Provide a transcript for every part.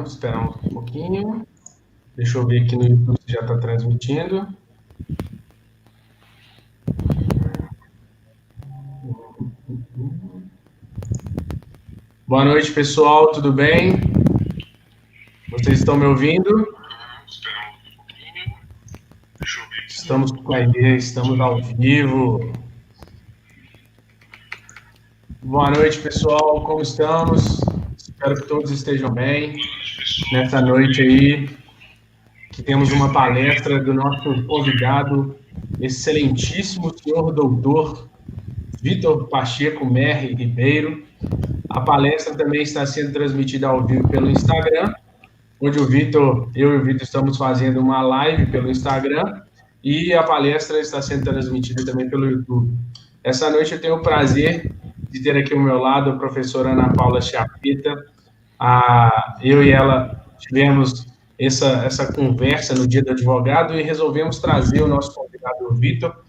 Esperar um pouquinho. Deixa eu ver aqui no YouTube se já está transmitindo. Boa noite, pessoal. Tudo bem? Vocês estão me ouvindo? Estamos ao vivo. Boa noite, pessoal. Como estamos? Espero que todos estejam bem. Nessa noite aí, que temos uma palestra do nosso convidado, excelentíssimo senhor doutor Vitor Pacheco Merri Ribeiro. A palestra também está sendo transmitida ao vivo pelo Instagram, onde eu e o Vitor estamos fazendo uma live pelo Instagram, e a palestra está sendo transmitida também pelo YouTube. Essa noite eu tenho o prazer de ter aqui ao meu lado a professora Ana Paula Chapeta. Eu e ela tivemos essa conversa no Dia do Advogado e resolvemos trazer o nosso convidado Vitor,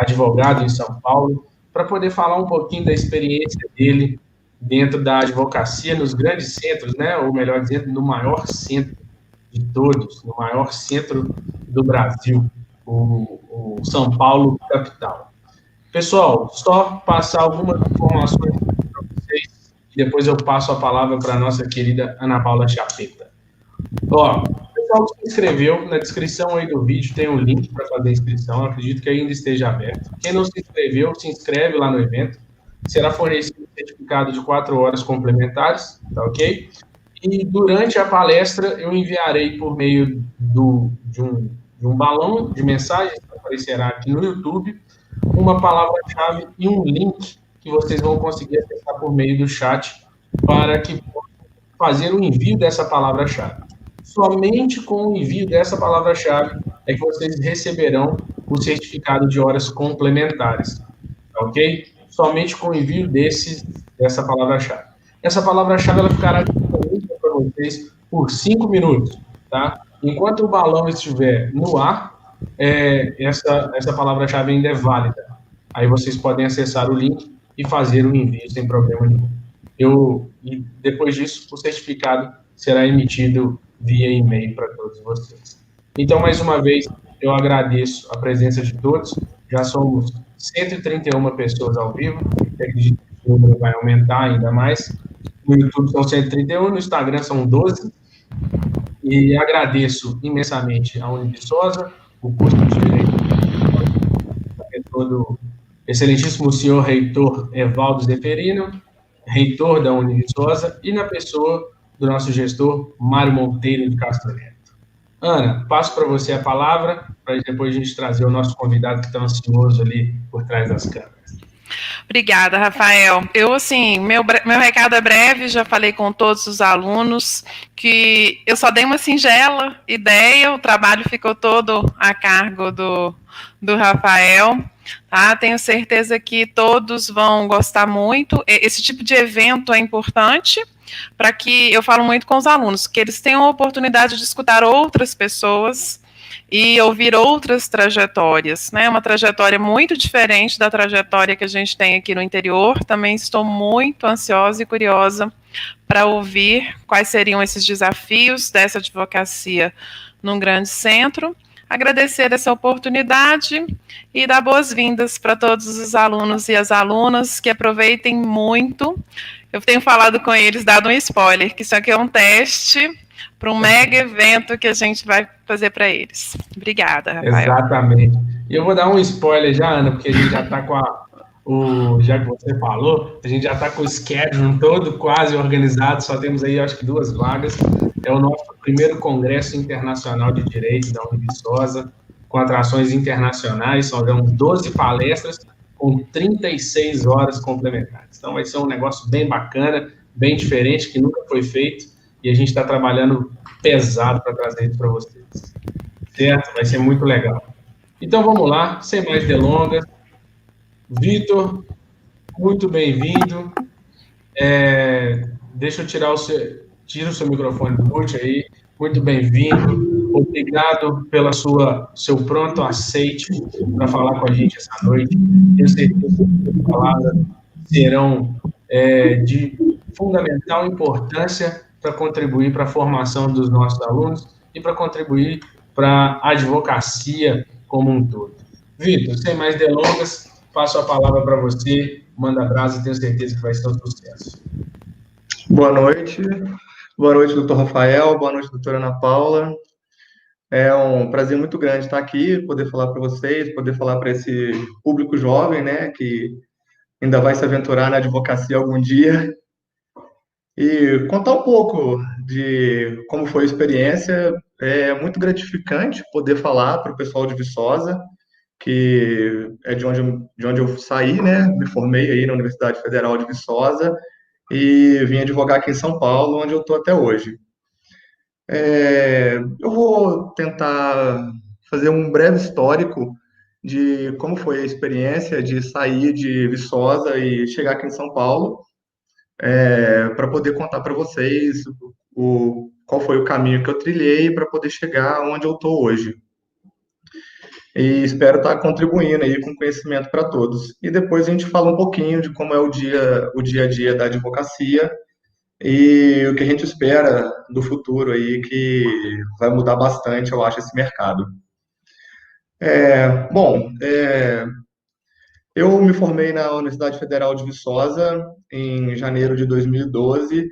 advogado em São Paulo, para poder falar um pouquinho da experiência dele dentro da advocacia nos grandes centros, né? Ou melhor dizendo, no maior centro de todos, no maior centro do Brasil, o São Paulo capital. Pessoal, só passar algumas informações para vocês e depois eu passo a palavra para a nossa querida Ana Paula Chapeta. Ó, o pessoal que se inscreveu, na descrição aí do vídeo tem um link para fazer a inscrição, eu acredito que ainda esteja aberto. Quem não se inscreveu, se inscreve lá no evento, será fornecido um certificado de 4 horas complementares, tá ok? E durante a palestra eu enviarei por meio de um balão de mensagens que aparecerá aqui no YouTube, uma palavra-chave e um link que vocês vão conseguir acessar por meio do chat para que possam fazer o envio dessa palavra-chave. Somente com o envio dessa palavra-chave é que vocês receberão o certificado de horas complementares, ok? Somente com o envio dessa palavra-chave. Essa palavra-chave ela ficará disponível para vocês por 5 minutos, tá? Enquanto o balão estiver no ar, essa palavra-chave ainda é válida. Aí vocês podem acessar o link e fazer o envio sem problema nenhum. E depois disso, o certificado será emitido via e-mail para todos vocês. Então, mais uma vez, eu agradeço a presença de todos. Já somos 131 pessoas ao vivo. Acredito que o número vai aumentar ainda mais. No YouTube são 131, no Instagram são 12. E agradeço imensamente a Univiçosa, o curso de Direito do excelentíssimo senhor reitor Evaldo Zeferino, reitor da Univiçosa, e na pessoa do nosso gestor Mário Monteiro de Castro Neto. Ana, passo para você a palavra, para depois a gente trazer o nosso convidado que está ansioso ali por trás das câmeras. Obrigada, Rafael. Meu recado é breve, já falei com todos os alunos que eu só dei uma singela ideia, o trabalho ficou todo a cargo do Rafael, tá? Tenho certeza que todos vão gostar muito. Esse tipo de evento é importante para que, eu falo muito com os alunos, que eles tenham a oportunidade de escutar outras pessoas e ouvir outras trajetórias, né? Uma trajetória muito diferente da trajetória que a gente tem aqui no interior. Também estou muito ansiosa e curiosa para ouvir quais seriam esses desafios dessa advocacia num grande centro. Agradecer essa oportunidade e dar boas-vindas para todos os alunos e as alunas, que aproveitem muito. Eu tenho falado com eles, dado um spoiler, que isso aqui é um teste para um mega evento que a gente vai fazer para eles. Obrigada, Rafael. Exatamente. E eu vou dar um spoiler já, Ana, porque a gente já está com já que você falou, a gente já está com o schedule todo quase organizado, só temos aí, acho que 2 vagas. É o nosso primeiro Congresso Internacional de Direito da Univiçosa, com atrações internacionais, são 12 palestras com 36 horas complementares. Então vai ser um negócio bem bacana, bem diferente, que nunca foi feito, e a gente está trabalhando pesado para trazer isso para vocês. Certo? Vai ser muito legal. Então vamos lá, sem mais delongas. Vitor, muito bem-vindo. Deixa eu tira o seu microfone do mute aí. Muito bem-vindo. Obrigado pela seu pronto aceite para falar com a gente essa noite. Tenho certeza que as palavras serão de fundamental importância para contribuir para a formação dos nossos alunos e para contribuir para a advocacia como um todo. Vitor, sem mais delongas, passo a palavra para você, manda brasa, tenho certeza que vai ser um sucesso. Boa noite, doutor Rafael, boa noite, doutora Ana Paula. É um prazer muito grande estar aqui, poder falar para vocês, poder falar para esse público jovem, né, que ainda vai se aventurar na advocacia algum dia, e contar um pouco de como foi a experiência. É muito gratificante poder falar para o pessoal de Viçosa, que é de onde eu saí, né, me formei aí na Universidade Federal de Viçosa, e vim advogar aqui em São Paulo, onde eu estou até hoje. Eu vou tentar fazer um breve histórico de como foi a experiência de sair de Viçosa e chegar aqui em São Paulo, para poder contar para vocês qual foi o caminho que eu trilhei para poder chegar onde eu estou hoje. E espero estar contribuindo aí com conhecimento para todos. E depois a gente fala um pouquinho de como é o dia a dia da advocacia e o que a gente espera do futuro aí, que vai mudar bastante, eu acho, esse mercado. Bom, eu me formei na Universidade Federal de Viçosa em janeiro de 2012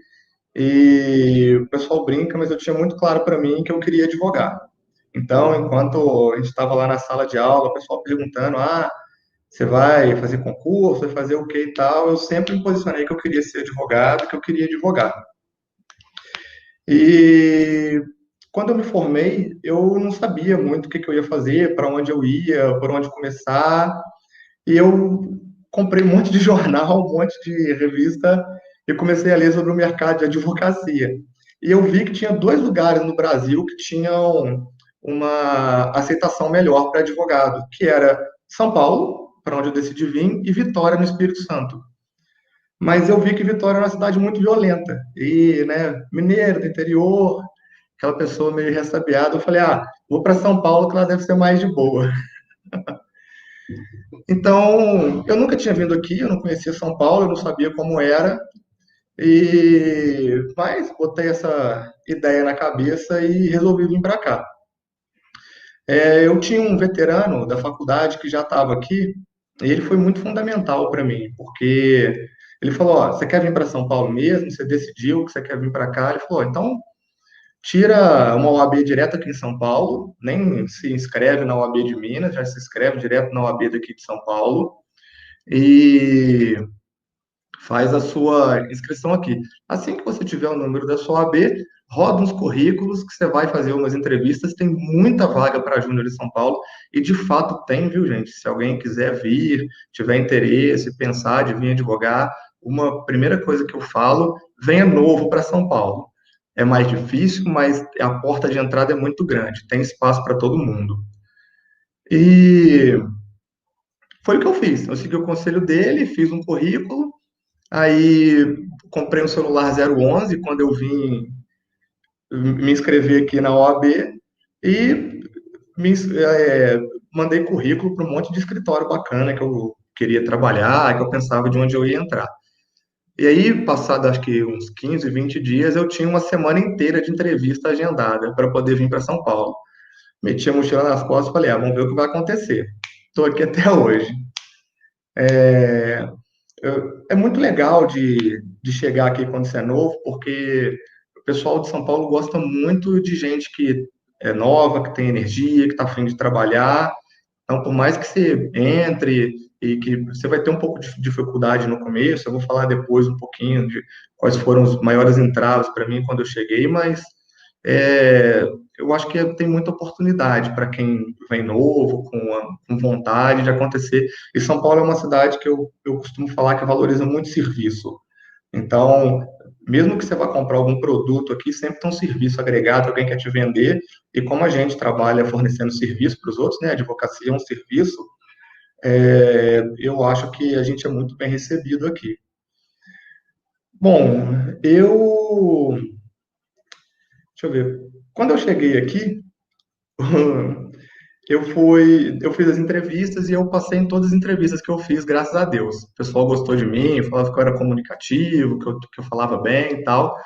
e o pessoal brinca, mas eu tinha muito claro para mim que eu queria advogar. Então, enquanto a gente estava lá na sala de aula, o pessoal perguntando, você vai fazer concurso, vai fazer o que e tal, eu sempre me posicionei que eu queria ser advogado, que eu queria advogar. E quando eu me formei, eu não sabia muito o que eu ia fazer, para onde eu ia, por onde começar, e eu comprei um monte de jornal, um monte de revista, e comecei a ler sobre o mercado de advocacia. E eu vi que tinha 2 lugares no Brasil que tinham uma aceitação melhor para advogado, que era São Paulo, para onde eu decidi vir, e Vitória, no Espírito Santo. Mas eu vi que Vitória é uma cidade muito violenta, e, né, mineiro do interior, aquela pessoa meio ressabiada, eu falei, vou para São Paulo, que lá deve ser mais de boa. Então, eu nunca tinha vindo aqui, eu não conhecia São Paulo, eu não sabia como era, mas botei essa ideia na cabeça e resolvi vir para cá. Eu tinha um veterano da faculdade que já estava aqui, e ele foi muito fundamental para mim, porque ele falou, você quer vir para São Paulo mesmo? Você decidiu que você quer vir para cá? Ele falou, então tira uma OAB direto aqui em São Paulo, nem se inscreve na OAB de Minas, já se inscreve direto na OAB daqui de São Paulo, e faz a sua inscrição aqui. Assim que você tiver o número da sua OAB, roda uns currículos que você vai fazer umas entrevistas, tem muita vaga para júnior em São Paulo, e de fato tem, viu, gente? Se alguém quiser vir, tiver interesse, pensar de vir advogar, uma primeira coisa que eu falo, venha novo para São Paulo. É mais difícil, mas a porta de entrada é muito grande, tem espaço para todo mundo. E foi o que eu fiz, eu segui o conselho dele, fiz um currículo, aí comprei um celular 011 quando eu vim me inscrever aqui na OAB e mandei currículo para um monte de escritório bacana que eu queria trabalhar, que eu pensava de onde eu ia entrar. E aí, passado acho que uns 15, 20 dias, eu tinha uma semana inteira de entrevista agendada para poder vir para São Paulo. Meti a mochila nas costas e falei, vamos ver o que vai acontecer. Estou aqui até hoje. É muito legal de chegar aqui quando você é novo, porque o pessoal de São Paulo gosta muito de gente que é nova, que tem energia, que está afim de trabalhar. Então, por mais que você entre e que você vai ter um pouco de dificuldade no começo, eu vou falar depois um pouquinho de quais foram os maiores entraves para mim quando eu cheguei, mas eu acho que tem muita oportunidade para quem vem novo, com vontade de acontecer. E São Paulo é uma cidade que eu costumo falar que valoriza muito serviço. Então, mesmo que você vá comprar algum produto aqui, sempre tem um serviço agregado, alguém quer te vender, e como a gente trabalha fornecendo serviço para os outros, né, a advocacia é um serviço, eu acho que a gente é muito bem recebido aqui. Bom, deixa eu ver, quando eu cheguei aqui, eu fiz as entrevistas e eu passei em todas as entrevistas que eu fiz, graças a Deus. O pessoal gostou de mim, falava que eu era comunicativo, que eu falava bem e tal.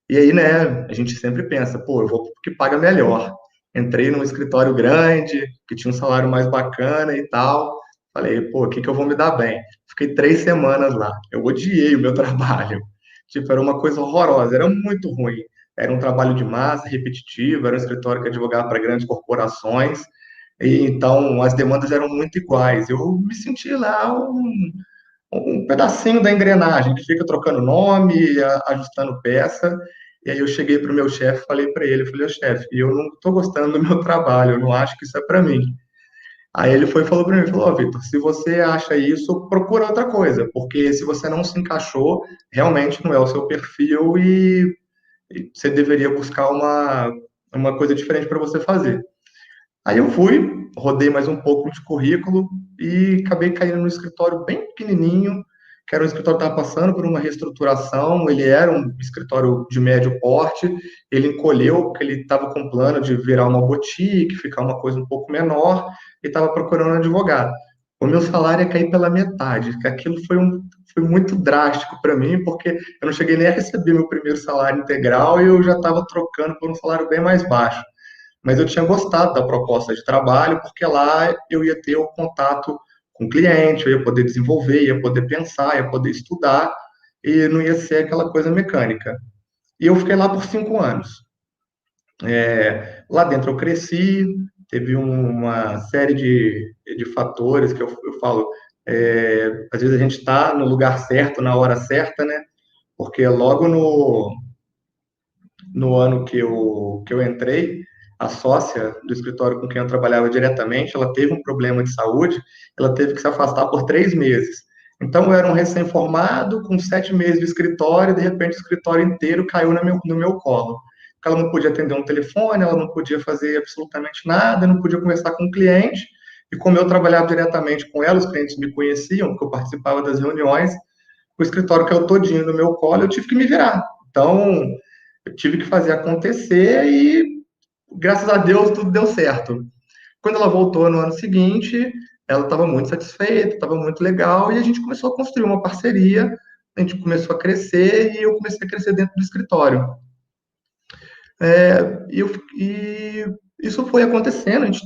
E aí, né, a gente sempre pensa, pô, eu vou pro que paga melhor. Entrei num escritório grande, que tinha um salário mais bacana e tal. Falei, pô, o que que eu vou me dar bem? Fiquei 3 semanas lá. Eu odiei o meu trabalho. Tipo, era uma coisa horrorosa, era muito ruim. Era um trabalho de massa, repetitivo, era um escritório que advogava para grandes corporações. E então as demandas eram muito iguais. Eu me senti lá um pedacinho da engrenagem que fica trocando nome, ajustando peça. E aí eu cheguei para o meu chefe, falei para ele, falei, ô chefe, eu não estou gostando do meu trabalho, eu não acho que isso é para mim. Aí ele foi e falou para mim, falou, ó, Vitor, se você acha isso, procura outra coisa, porque se você não se encaixou, realmente não é o seu perfil e você deveria buscar uma coisa diferente para você fazer. Aí eu fui, rodei mais um pouco de currículo e acabei caindo no escritório bem pequenininho, que era um escritório que estava passando por uma reestruturação, ele era um escritório de médio porte, ele encolheu porque ele estava com plano de virar uma boutique, ficar uma coisa um pouco menor, e estava procurando um advogado. O meu salário ia cair pela metade, que aquilo foi muito drástico para mim, porque eu não cheguei nem a receber meu primeiro salário integral e eu já estava trocando por um salário bem mais baixo. Mas eu tinha gostado da proposta de trabalho, porque lá eu ia ter o contato com o cliente, eu ia poder desenvolver, ia poder pensar, ia poder estudar, e não ia ser aquela coisa mecânica. E eu fiquei lá por 5 anos. Lá dentro eu cresci, teve uma série de fatores que eu falo, às vezes a gente está no lugar certo, na hora certa, né? Porque logo no ano que eu entrei, a sócia do escritório com quem eu trabalhava diretamente, ela teve um problema de saúde, ela teve que se afastar por 3 meses. Então, eu era um recém-formado, com 7 meses de escritório, e de repente o escritório inteiro caiu no meu colo. Porque ela não podia atender um telefone, ela não podia fazer absolutamente nada, não podia conversar com o cliente, e como eu trabalhava diretamente com ela, os clientes me conheciam, porque eu participava das reuniões, o escritório caiu todinho no meu colo, eu tive que me virar. Então, eu tive que fazer acontecer e, graças a Deus, tudo deu certo. Quando ela voltou no ano seguinte, ela estava muito satisfeita, estava muito legal, e a gente começou a construir uma parceria, a gente começou a crescer e eu comecei a crescer dentro do escritório. E isso foi acontecendo, a gente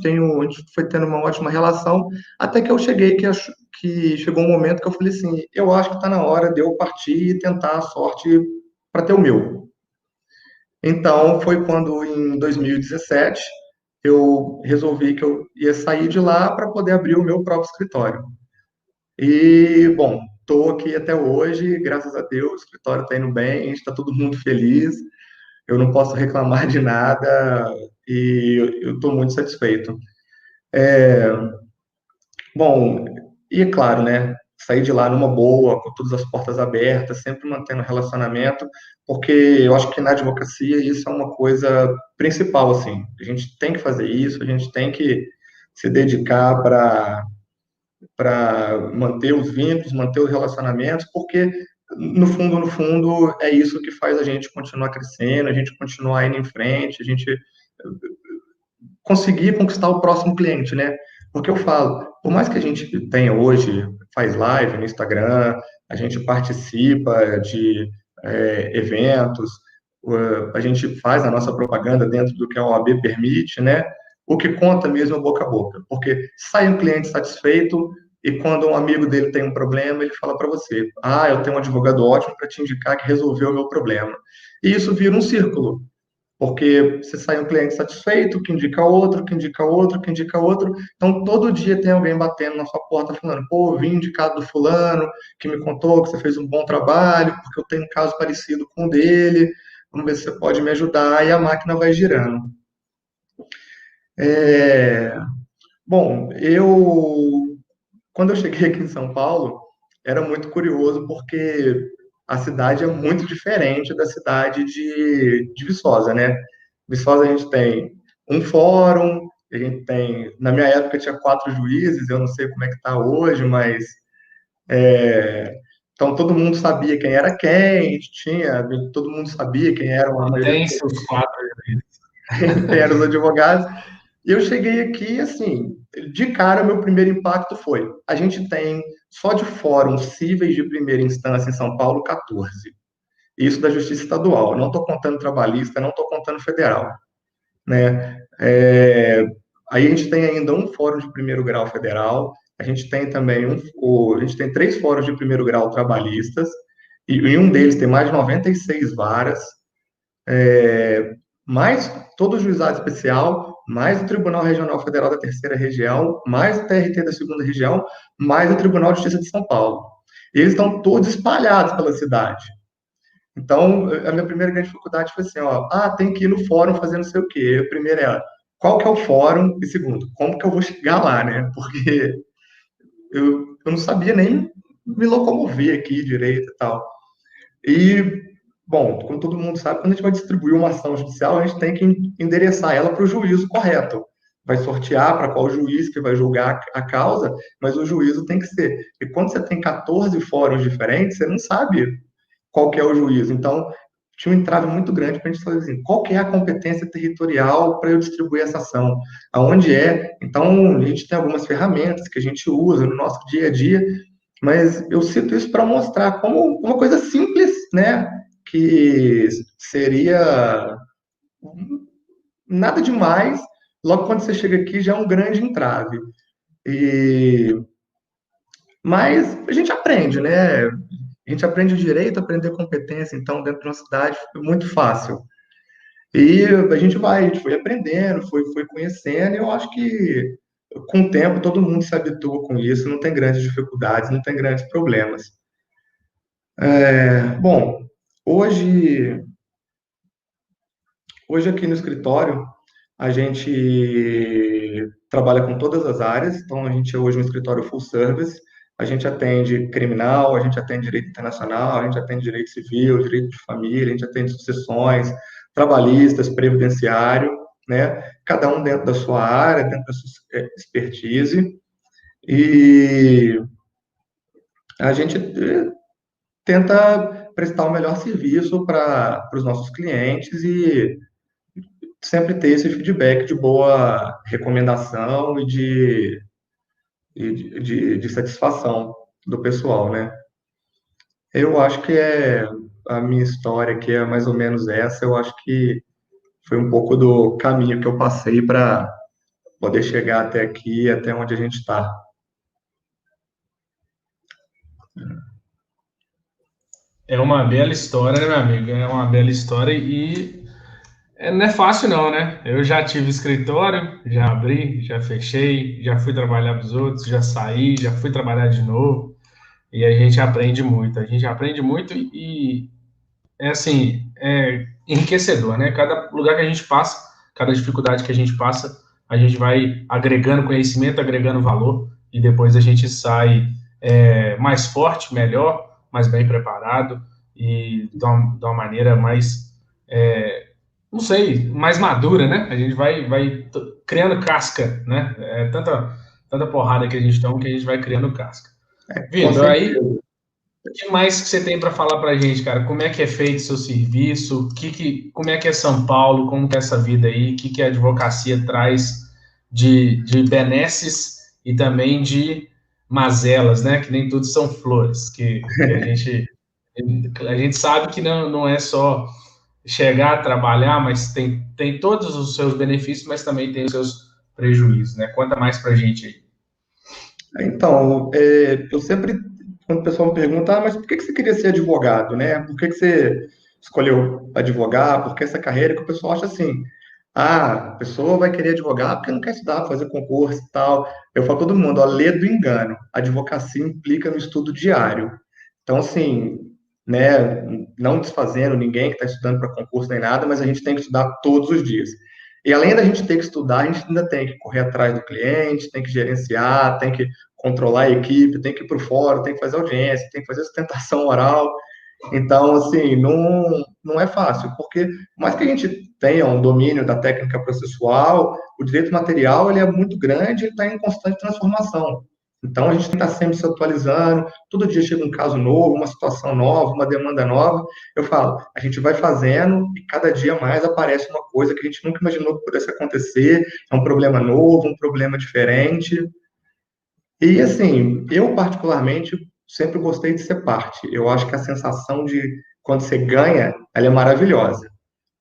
foi tendo uma ótima relação, até que eu cheguei, que chegou um momento que eu falei assim, eu acho que está na hora de eu partir e tentar a sorte para ter o meu. Então, foi quando, em 2017, eu resolvi que eu ia sair de lá para poder abrir o meu próprio escritório. E, bom, estou aqui até hoje, graças a Deus, o escritório está indo bem, está todo mundo feliz, eu não posso reclamar de nada e eu estou muito satisfeito. Bom, e é claro, né? Sair de lá numa boa, com todas as portas abertas, sempre mantendo relacionamento, porque eu acho que na advocacia isso é uma coisa principal, assim. A gente tem que fazer isso, a gente tem que se dedicar para manter os vínculos, manter os relacionamentos, porque no fundo, é isso que faz a gente continuar crescendo, a gente continuar indo em frente, a gente conseguir conquistar o próximo cliente, né? Porque eu falo, por mais que a gente tenha hoje, faz live no Instagram, a gente participa de eventos, a gente faz a nossa propaganda dentro do que a OAB permite, né? O que conta mesmo é boca a boca, porque sai um cliente satisfeito e quando um amigo dele tem um problema, ele fala para você, eu tenho um advogado ótimo para te indicar que resolveu o meu problema. E isso vira um círculo. Porque você sai um cliente satisfeito, que indica outro, que indica outro, que indica outro. Então, todo dia tem alguém batendo na sua porta falando: pô, vim indicado do fulano, que me contou que você fez um bom trabalho, porque eu tenho um caso parecido com o dele. Vamos ver se você pode me ajudar. E a máquina vai girando. É... Bom, quando eu cheguei aqui em São Paulo, era muito curioso, porque a cidade é muito diferente da cidade de Viçosa, né? Viçosa a gente tem um fórum, a gente tem, na minha época tinha 4 juízes, eu não sei como é que está hoje, mas então todo mundo sabia quem era quem, todo mundo sabia quem era uma maioria, Tem seus quatro. quem eram os advogados. E eu cheguei aqui, assim, de cara, meu primeiro impacto foi: a gente tem, só de fóruns cíveis de primeira instância em São Paulo, 14. Isso da Justiça Estadual. Eu não estou contando trabalhista, não estou contando federal, né? Aí a gente tem ainda um fórum de primeiro grau federal, a gente tem também a gente tem 3 fóruns de primeiro grau trabalhistas, e em um deles tem mais de 96 varas, mais todo o juizado especial, mais o Tribunal Regional Federal da Terceira Região, mais o TRT da Segunda Região, mais o Tribunal de Justiça de São Paulo. E eles estão todos espalhados pela cidade. Então, a minha primeira grande dificuldade foi assim, ó, tem que ir no fórum fazer não sei o quê. A primeira é, qual que é o fórum? E segundo, como que eu vou chegar lá, né? Porque eu não sabia nem me locomover aqui direito e tal. E, bom, como todo mundo sabe, quando a gente vai distribuir uma ação judicial, a gente tem que endereçar ela para o juízo correto. Vai sortear para qual juiz que vai julgar a causa, mas o juízo tem que ser. E quando você tem 14 fóruns diferentes, você não sabe qual que é o juízo. Então, tinha um entrave muito grande para a gente fazer assim, qual que é a competência territorial para eu distribuir essa ação? Aonde é? Então, a gente tem algumas ferramentas que a gente usa no nosso dia a dia, mas eu cito isso para mostrar como uma coisa simples, né, que seria nada demais, logo quando você chega aqui já é um grande entrave. Mas a gente aprende, né? A gente aprende o direito, aprender competência, então, dentro de uma cidade é muito fácil. E a gente foi aprendendo, foi conhecendo, e eu acho que com o tempo todo mundo se habitua com isso, não tem grandes dificuldades, não tem grandes problemas. Bom, hoje aqui no escritório, a gente trabalha com todas as áreas, então a gente é hoje um escritório full service, a gente atende criminal, a gente atende direito internacional, a gente atende direito civil, direito de família, a gente atende sucessões, trabalhistas, previdenciário, né? Cada um dentro da sua área, dentro da sua expertise, e a gente tenta prestar o melhor serviço para os nossos clientes e sempre ter esse feedback de boa recomendação e de satisfação do pessoal, né? Eu acho que a minha história que é mais ou menos essa, eu acho que foi um pouco do caminho que eu passei para poder chegar até aqui, até onde a gente está. É uma bela história, né, meu amigo? É uma bela história e não é fácil não, né? Eu já tive escritório, já abri, já fechei, já fui trabalhar para os outros, já saí, já fui trabalhar de novo e a gente aprende muito. A gente aprende muito e é assim, é enriquecedor, né? Cada lugar que a gente passa, cada dificuldade que a gente passa, a gente vai agregando conhecimento, agregando valor e depois a gente sai mais forte, melhor, mais bem preparado e de uma maneira mais, não sei, mais madura, né? A gente vai criando casca, né? Tanta porrada que a gente toma que a gente vai criando casca. Com Vitor, aí certeza. o que mais que você tem para falar para a gente, cara? Como é que é feito o seu serviço? Como é que é São Paulo? Como que é essa vida aí? O que a advocacia traz de benesses e também de mazelas, né? Que nem tudo são flores. A gente sabe que não é só chegar a trabalhar, mas tem todos os seus benefícios, mas também tem os seus prejuízos, né? Conta mais para a gente aí. Então, eu sempre, quando o pessoal me pergunta, mas por que você queria ser advogado, né? Por que você escolheu advogar? Por que essa carreira? Que o pessoal acha assim, a pessoa vai querer advogar porque não quer estudar, fazer concurso e tal. Eu falo para todo mundo, ó, lê do engano. A advocacia implica no estudo diário. Então, assim, né, não desfazendo ninguém que está estudando para concurso nem nada, mas a gente tem que estudar todos os dias. E além da gente ter que estudar, a gente ainda tem que correr atrás do cliente, tem que gerenciar, tem que controlar a equipe, tem que ir para o fórum, tem que fazer audiência, tem que fazer sustentação oral. Então, assim, não é fácil, porque por mais que a gente tenha um domínio da técnica processual, o direito material ele é muito grande e está em constante transformação. Então, a gente tem que estar sempre se atualizando, todo dia chega um caso novo, uma situação nova, uma demanda nova. Eu falo, a gente vai fazendo e cada dia mais aparece uma coisa que a gente nunca imaginou que pudesse acontecer, é um problema novo, um problema diferente. E, assim, eu particularmente sempre gostei de ser parte. Eu acho que a sensação de quando você ganha, ela é maravilhosa.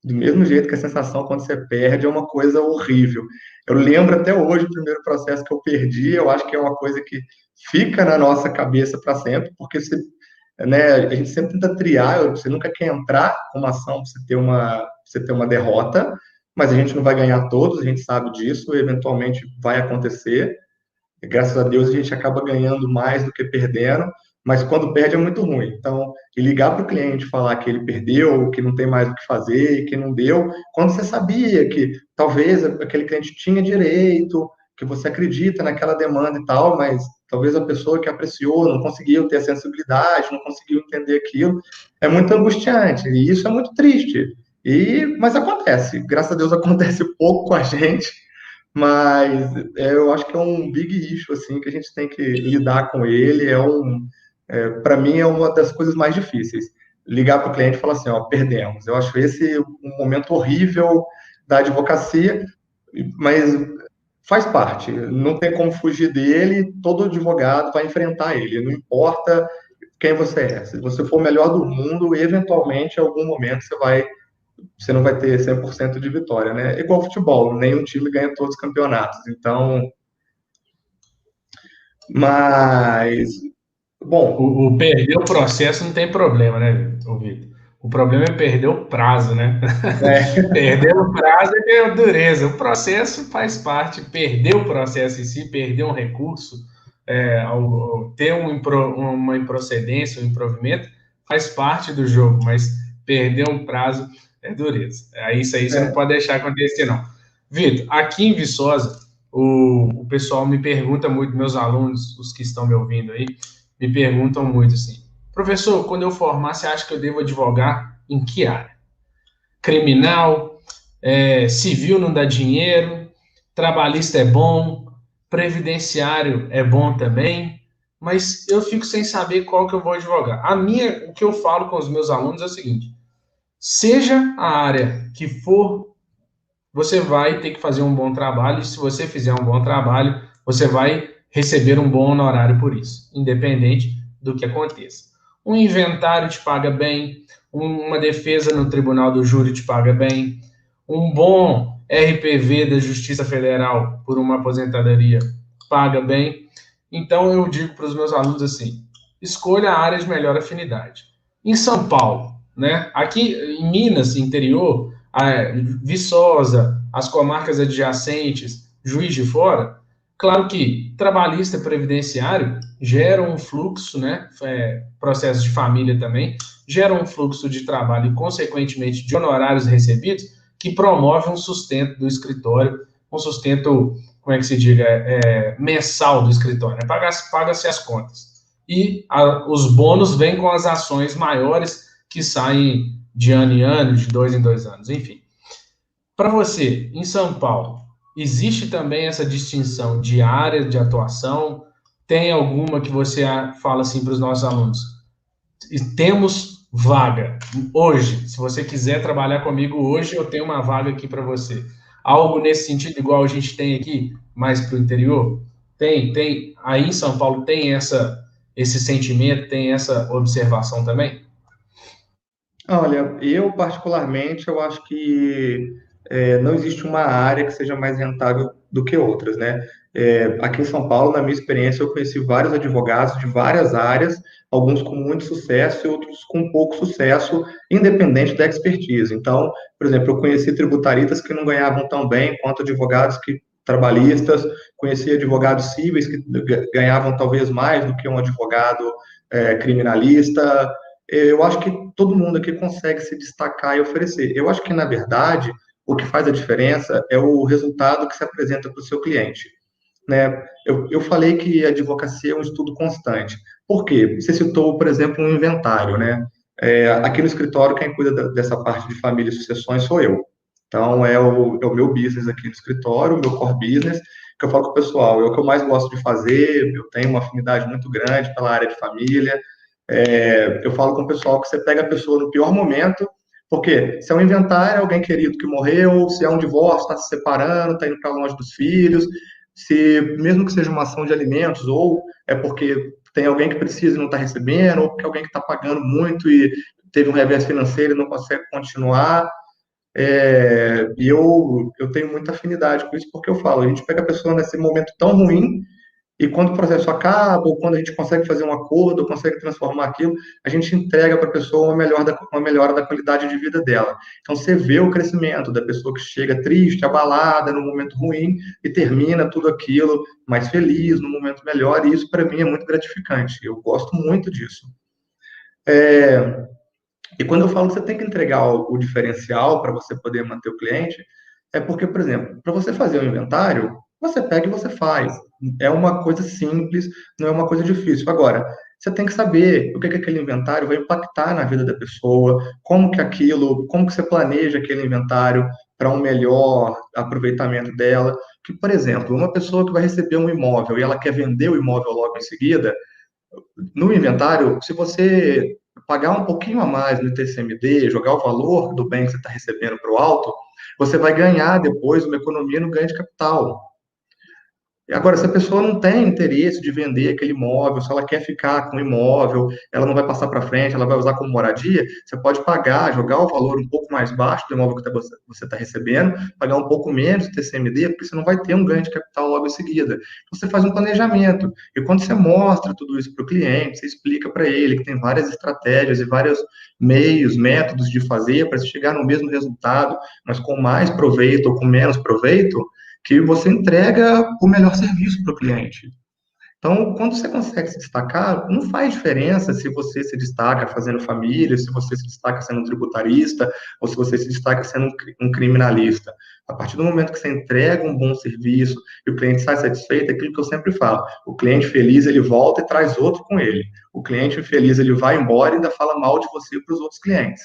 Do mesmo jeito que a sensação quando você perde é uma coisa horrível. Eu lembro até hoje o primeiro processo que eu perdi, eu acho que é uma coisa que fica na nossa cabeça para sempre, porque você, né, a gente sempre tenta triar, você nunca quer entrar com uma ação para você ter uma derrota, mas a gente não vai ganhar todos, a gente sabe disso, eventualmente vai acontecer. Graças a Deus a gente acaba ganhando mais do que perdendo, mas quando perde é muito ruim. Então, e ligar para o cliente falar que ele perdeu, que não tem mais o que fazer, que não deu, quando você sabia que talvez aquele cliente tinha direito, que você acredita naquela demanda e tal, mas talvez a pessoa que apreciou não conseguiu ter a sensibilidade, não conseguiu entender aquilo, é muito angustiante e isso é muito triste. Mas acontece, graças a Deus acontece pouco com a gente, mas eu acho que é um big issue assim que a gente tem que lidar com ele. Para mim é uma das coisas mais difíceis. Ligar para o cliente e falar assim, ó, perdemos. Eu acho esse um momento horrível da advocacia, mas faz parte. Não tem como fugir dele. Todo advogado vai enfrentar ele. Não importa quem você é. Se você for o melhor do mundo, eventualmente, em algum momento você não vai ter 100% de vitória, né? Igual futebol, nenhum time ganha todos os campeonatos. Então, mas, bom, O perder o processo não tem problema, né, ô Vitor? O problema é perder o prazo, né? é, Perder o prazo é dureza. O processo faz parte, perder o processo em si, perder um recurso, ter uma improcedência, um improvimento, faz parte do jogo, mas perder um prazo é dureza. Isso aí você não pode deixar acontecer, não. Vitor, aqui em Viçosa, o pessoal me pergunta muito, meus alunos, os que estão me ouvindo aí, me perguntam muito assim, professor, quando eu formar, você acha que eu devo advogar em que área? Criminal, civil não dá dinheiro, trabalhista é bom, previdenciário é bom também, mas eu fico sem saber qual que eu vou advogar. O que eu falo com os meus alunos é o seguinte, seja a área que for, você vai ter que fazer um bom trabalho, e se você fizer um bom trabalho, você vai receber um bom honorário por isso, independente do que aconteça. Um inventário te paga bem, uma defesa no tribunal do júri te paga bem, um bom RPV da Justiça Federal por uma aposentadoria paga bem. Então eu digo para os meus alunos assim, escolha a área de melhor afinidade. Em São Paulo, né? Aqui em Minas, interior, Viçosa, as comarcas adjacentes, Juiz de Fora, claro que trabalhista previdenciário gera um fluxo, né, processo de família também, gera um fluxo de trabalho e, consequentemente, de honorários recebidos que promove um sustento do escritório, um sustento, como é que se diga, mensal do escritório, né? Paga-se as contas. E os bônus vêm com as ações maiores que saem de ano em ano, de 2 em 2 anos, enfim. Para você, em São Paulo, existe também essa distinção de área de atuação? Tem alguma que você fala assim para os nossos alunos? Temos vaga hoje. Se você quiser trabalhar comigo hoje, eu tenho uma vaga aqui para você. Algo nesse sentido, igual a gente tem aqui, mais para o interior? Tem. Aí em São Paulo tem esse sentimento, tem essa observação também? olha, eu particularmente, eu acho que não existe uma área que seja mais rentável do que outras, né? Aqui em São Paulo, na minha experiência, eu conheci vários advogados de várias áreas, alguns com muito sucesso e outros com pouco sucesso, independente da expertise. Então, por exemplo, eu conheci tributaristas que não ganhavam tão bem quanto advogados que trabalhistas, conheci advogados cíveis que ganhavam talvez mais do que um advogado criminalista. Eu acho que todo mundo aqui consegue se destacar e oferecer. Eu acho que, na verdade, o que faz a diferença é o resultado que se apresenta para o seu cliente, né? Eu falei que a advocacia é um estudo constante. Por quê? Você citou, por exemplo, um inventário, né? Aqui no escritório, quem cuida dessa parte de família e sucessões sou eu. Então, é o meu business aqui no escritório, o meu core business, que eu falo com o pessoal, é o que eu mais gosto de fazer, eu tenho uma afinidade muito grande pela área de família. Eu falo com o pessoal que você pega a pessoa no pior momento, porque se é um inventário, é alguém querido que morreu, se é um divórcio, está se separando, está indo para longe dos filhos, se mesmo que seja uma ação de alimentos, ou é porque tem alguém que precisa e não está recebendo, ou porque alguém que está pagando muito e teve um revés financeiro e não consegue continuar. E eu tenho muita afinidade com isso, porque eu falo, a gente pega a pessoa nesse momento tão ruim, e quando o processo acaba, ou quando a gente consegue fazer um acordo, ou consegue transformar aquilo, a gente entrega para a pessoa uma melhora da qualidade de vida dela. Então, você vê o crescimento da pessoa que chega triste, abalada, num momento ruim, e termina tudo aquilo mais feliz, num momento melhor, e isso, para mim, é muito gratificante. Eu gosto muito disso. E quando eu falo que você tem que entregar o diferencial para você poder manter o cliente, é porque, por exemplo, para você fazer o inventário, você pega e você faz. É uma coisa simples, não é uma coisa difícil. Agora, você tem que saber o que aquele inventário vai impactar na vida da pessoa, como que você planeja aquele inventário para um melhor aproveitamento dela. Que, por exemplo, uma pessoa que vai receber um imóvel e ela quer vender o imóvel logo em seguida, no inventário, se você pagar um pouquinho a mais no TCMD, jogar o valor do bem que você está recebendo para o alto, você vai ganhar depois uma economia no ganho de capital. Agora, se a pessoa não tem interesse de vender aquele imóvel, se ela quer ficar com o imóvel, ela não vai passar para frente, ela vai usar como moradia, você pode pagar, jogar o valor um pouco mais baixo do imóvel que você está recebendo, pagar um pouco menos do TCMD, porque você não vai ter um ganho de capital logo em seguida. Então, você faz um planejamento. E quando você mostra tudo isso para o cliente, você explica para ele que tem várias estratégias e vários meios, métodos de fazer para chegar no mesmo resultado, mas com mais proveito ou com menos proveito, que você entrega o melhor serviço para o cliente. Então, quando você consegue se destacar, não faz diferença se você se destaca fazendo família, se você se destaca sendo um tributarista, ou se você se destaca sendo um criminalista. A partir do momento que você entrega um bom serviço e o cliente sai satisfeito, é aquilo que eu sempre falo. O cliente feliz, ele volta e traz outro com ele. O cliente infeliz, ele vai embora e ainda fala mal de você para os outros clientes.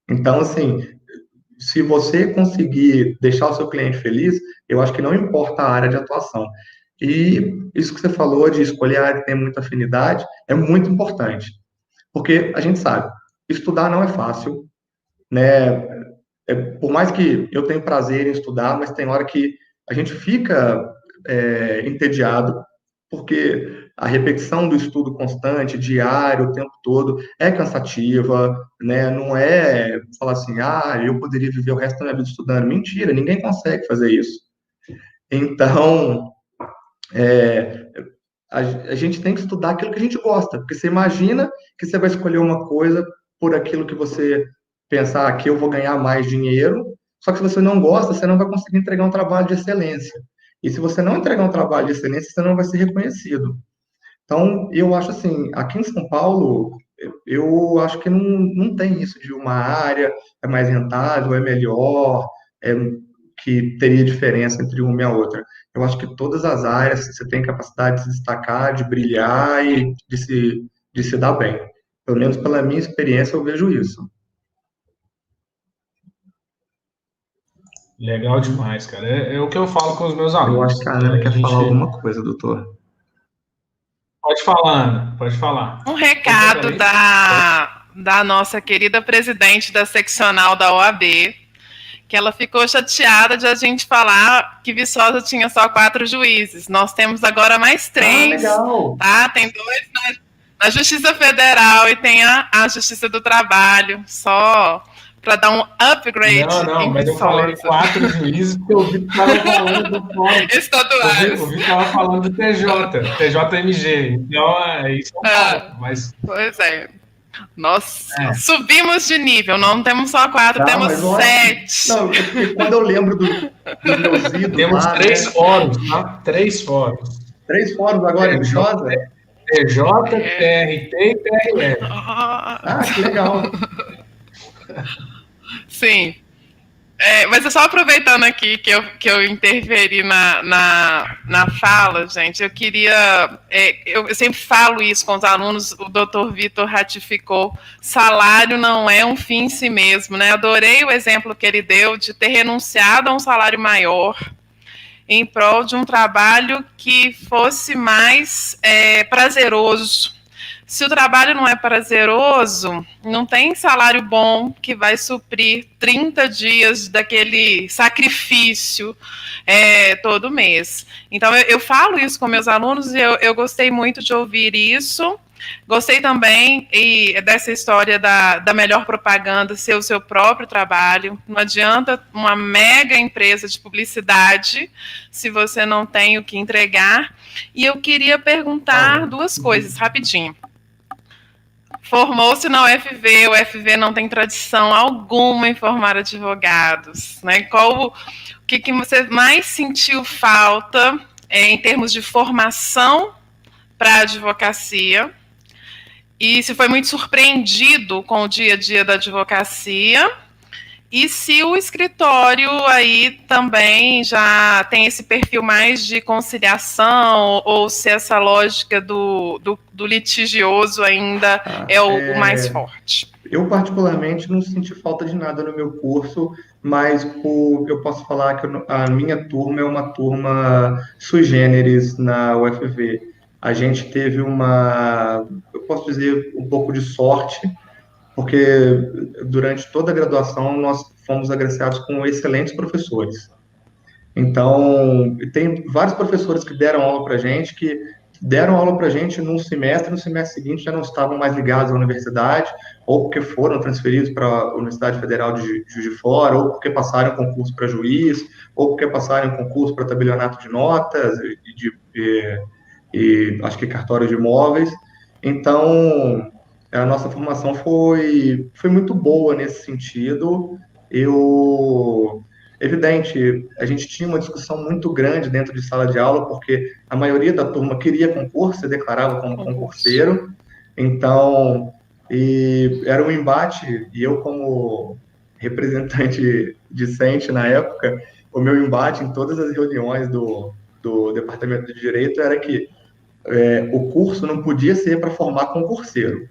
Então, assim, se você conseguir deixar o seu cliente feliz, eu acho que não importa a área de atuação. E isso que você falou de escolher a área que tem muita afinidade é muito importante, porque a gente sabe, estudar não é fácil, né? Por mais que eu tenha prazer em estudar, mas tem hora que a gente fica entediado, porque a repetição do estudo constante, diário, o tempo todo, é cansativa, né? Não é falar assim, eu poderia viver o resto da minha vida estudando. Mentira, ninguém consegue fazer isso. Então, a gente tem que estudar aquilo que a gente gosta, porque você imagina que você vai escolher uma coisa por aquilo que você pensar que eu vou ganhar mais dinheiro, só que se você não gosta, você não vai conseguir entregar um trabalho de excelência. E se você não entregar um trabalho de excelência, você não vai ser reconhecido. Então, eu acho assim, aqui em São Paulo, eu acho que não tem isso de uma área é mais rentável, é melhor, que teria diferença entre uma e a outra. Eu acho que todas as áreas você tem capacidade de se destacar, de brilhar e de se dar bem. Pelo menos pela minha experiência, eu vejo isso. Legal demais, cara. É o que eu falo com os meus Eu alunos. acho que a Ana quer falar alguma coisa, doutor. Pode falar, Ana, pode falar. Um recado da nossa querida presidente da seccional da OAB, que ela ficou chateada de a gente falar que Viçosa tinha só 4 juízes. Nós temos agora mais 3. Legal. Tá? Tem 2 na Justiça Federal e tem a Justiça do Trabalho, só para dar um upgrade. Não, mas eu falei 4 juízes porque o Vitor estava falando do fórum. Estaduais. O Vitor estava falando do TJMG. Então, isso é um ponto, mas... Pois é. Nós subimos de nível, não temos só 4, temos 7. Não, quando eu lembro dos meus ídolos temos lá, 3 fóruns, tá? 3 fóruns. 3 fóruns agora em Viçosa? TJ, TRT e TRF. Que legal. Sim. Mas é só aproveitando aqui que eu interferi na fala, gente, eu queria... eu sempre falo isso com os alunos, o doutor Vitor ratificou, salário não é um fim em si mesmo, né? Adorei o exemplo que ele deu de ter renunciado a um salário maior em prol de um trabalho que fosse mais prazeroso. Se o trabalho não é prazeroso, não tem salário bom que vai suprir 30 dias daquele sacrifício todo mês. Então, eu falo isso com meus alunos e eu gostei muito de ouvir isso. Gostei também dessa história da melhor propaganda ser o seu próprio trabalho. Não adianta uma mega empresa de publicidade se você não tem o que entregar. E eu queria perguntar duas coisas, rapidinho. Formou-se na UFV, o UFV não tem tradição alguma em formar advogados, né? O que você mais sentiu falta em termos de formação para a advocacia? E se foi muito surpreendido com o dia a dia da advocacia? E se o escritório aí também já tem esse perfil mais de conciliação, ou se essa lógica do litigioso ainda é o mais forte? Eu, particularmente, não senti falta de nada no meu curso, mas eu posso falar que a minha turma é uma turma sui generis na UFV. A gente teve eu posso dizer, um pouco de sorte, porque durante toda a graduação nós fomos agraciados com excelentes professores. Então, tem vários professores que deram aula para a gente, que deram aula para a gente num semestre, no semestre seguinte já não estavam mais ligados à universidade, ou porque foram transferidos para a Universidade Federal de Juiz de Fora, ou porque passaram concurso para juiz, ou porque passaram concurso para tabelionato de notas e acho que cartório de imóveis. Então, a nossa formação foi muito boa nesse sentido. Evidente, a gente tinha uma discussão muito grande dentro de sala de aula, porque a maioria da turma queria concurso, se declarava como concurseiro, então, era um embate, e eu, como representante discente na época, o meu embate em todas as reuniões do Departamento de Direito era que o curso não podia ser para formar concurseiro,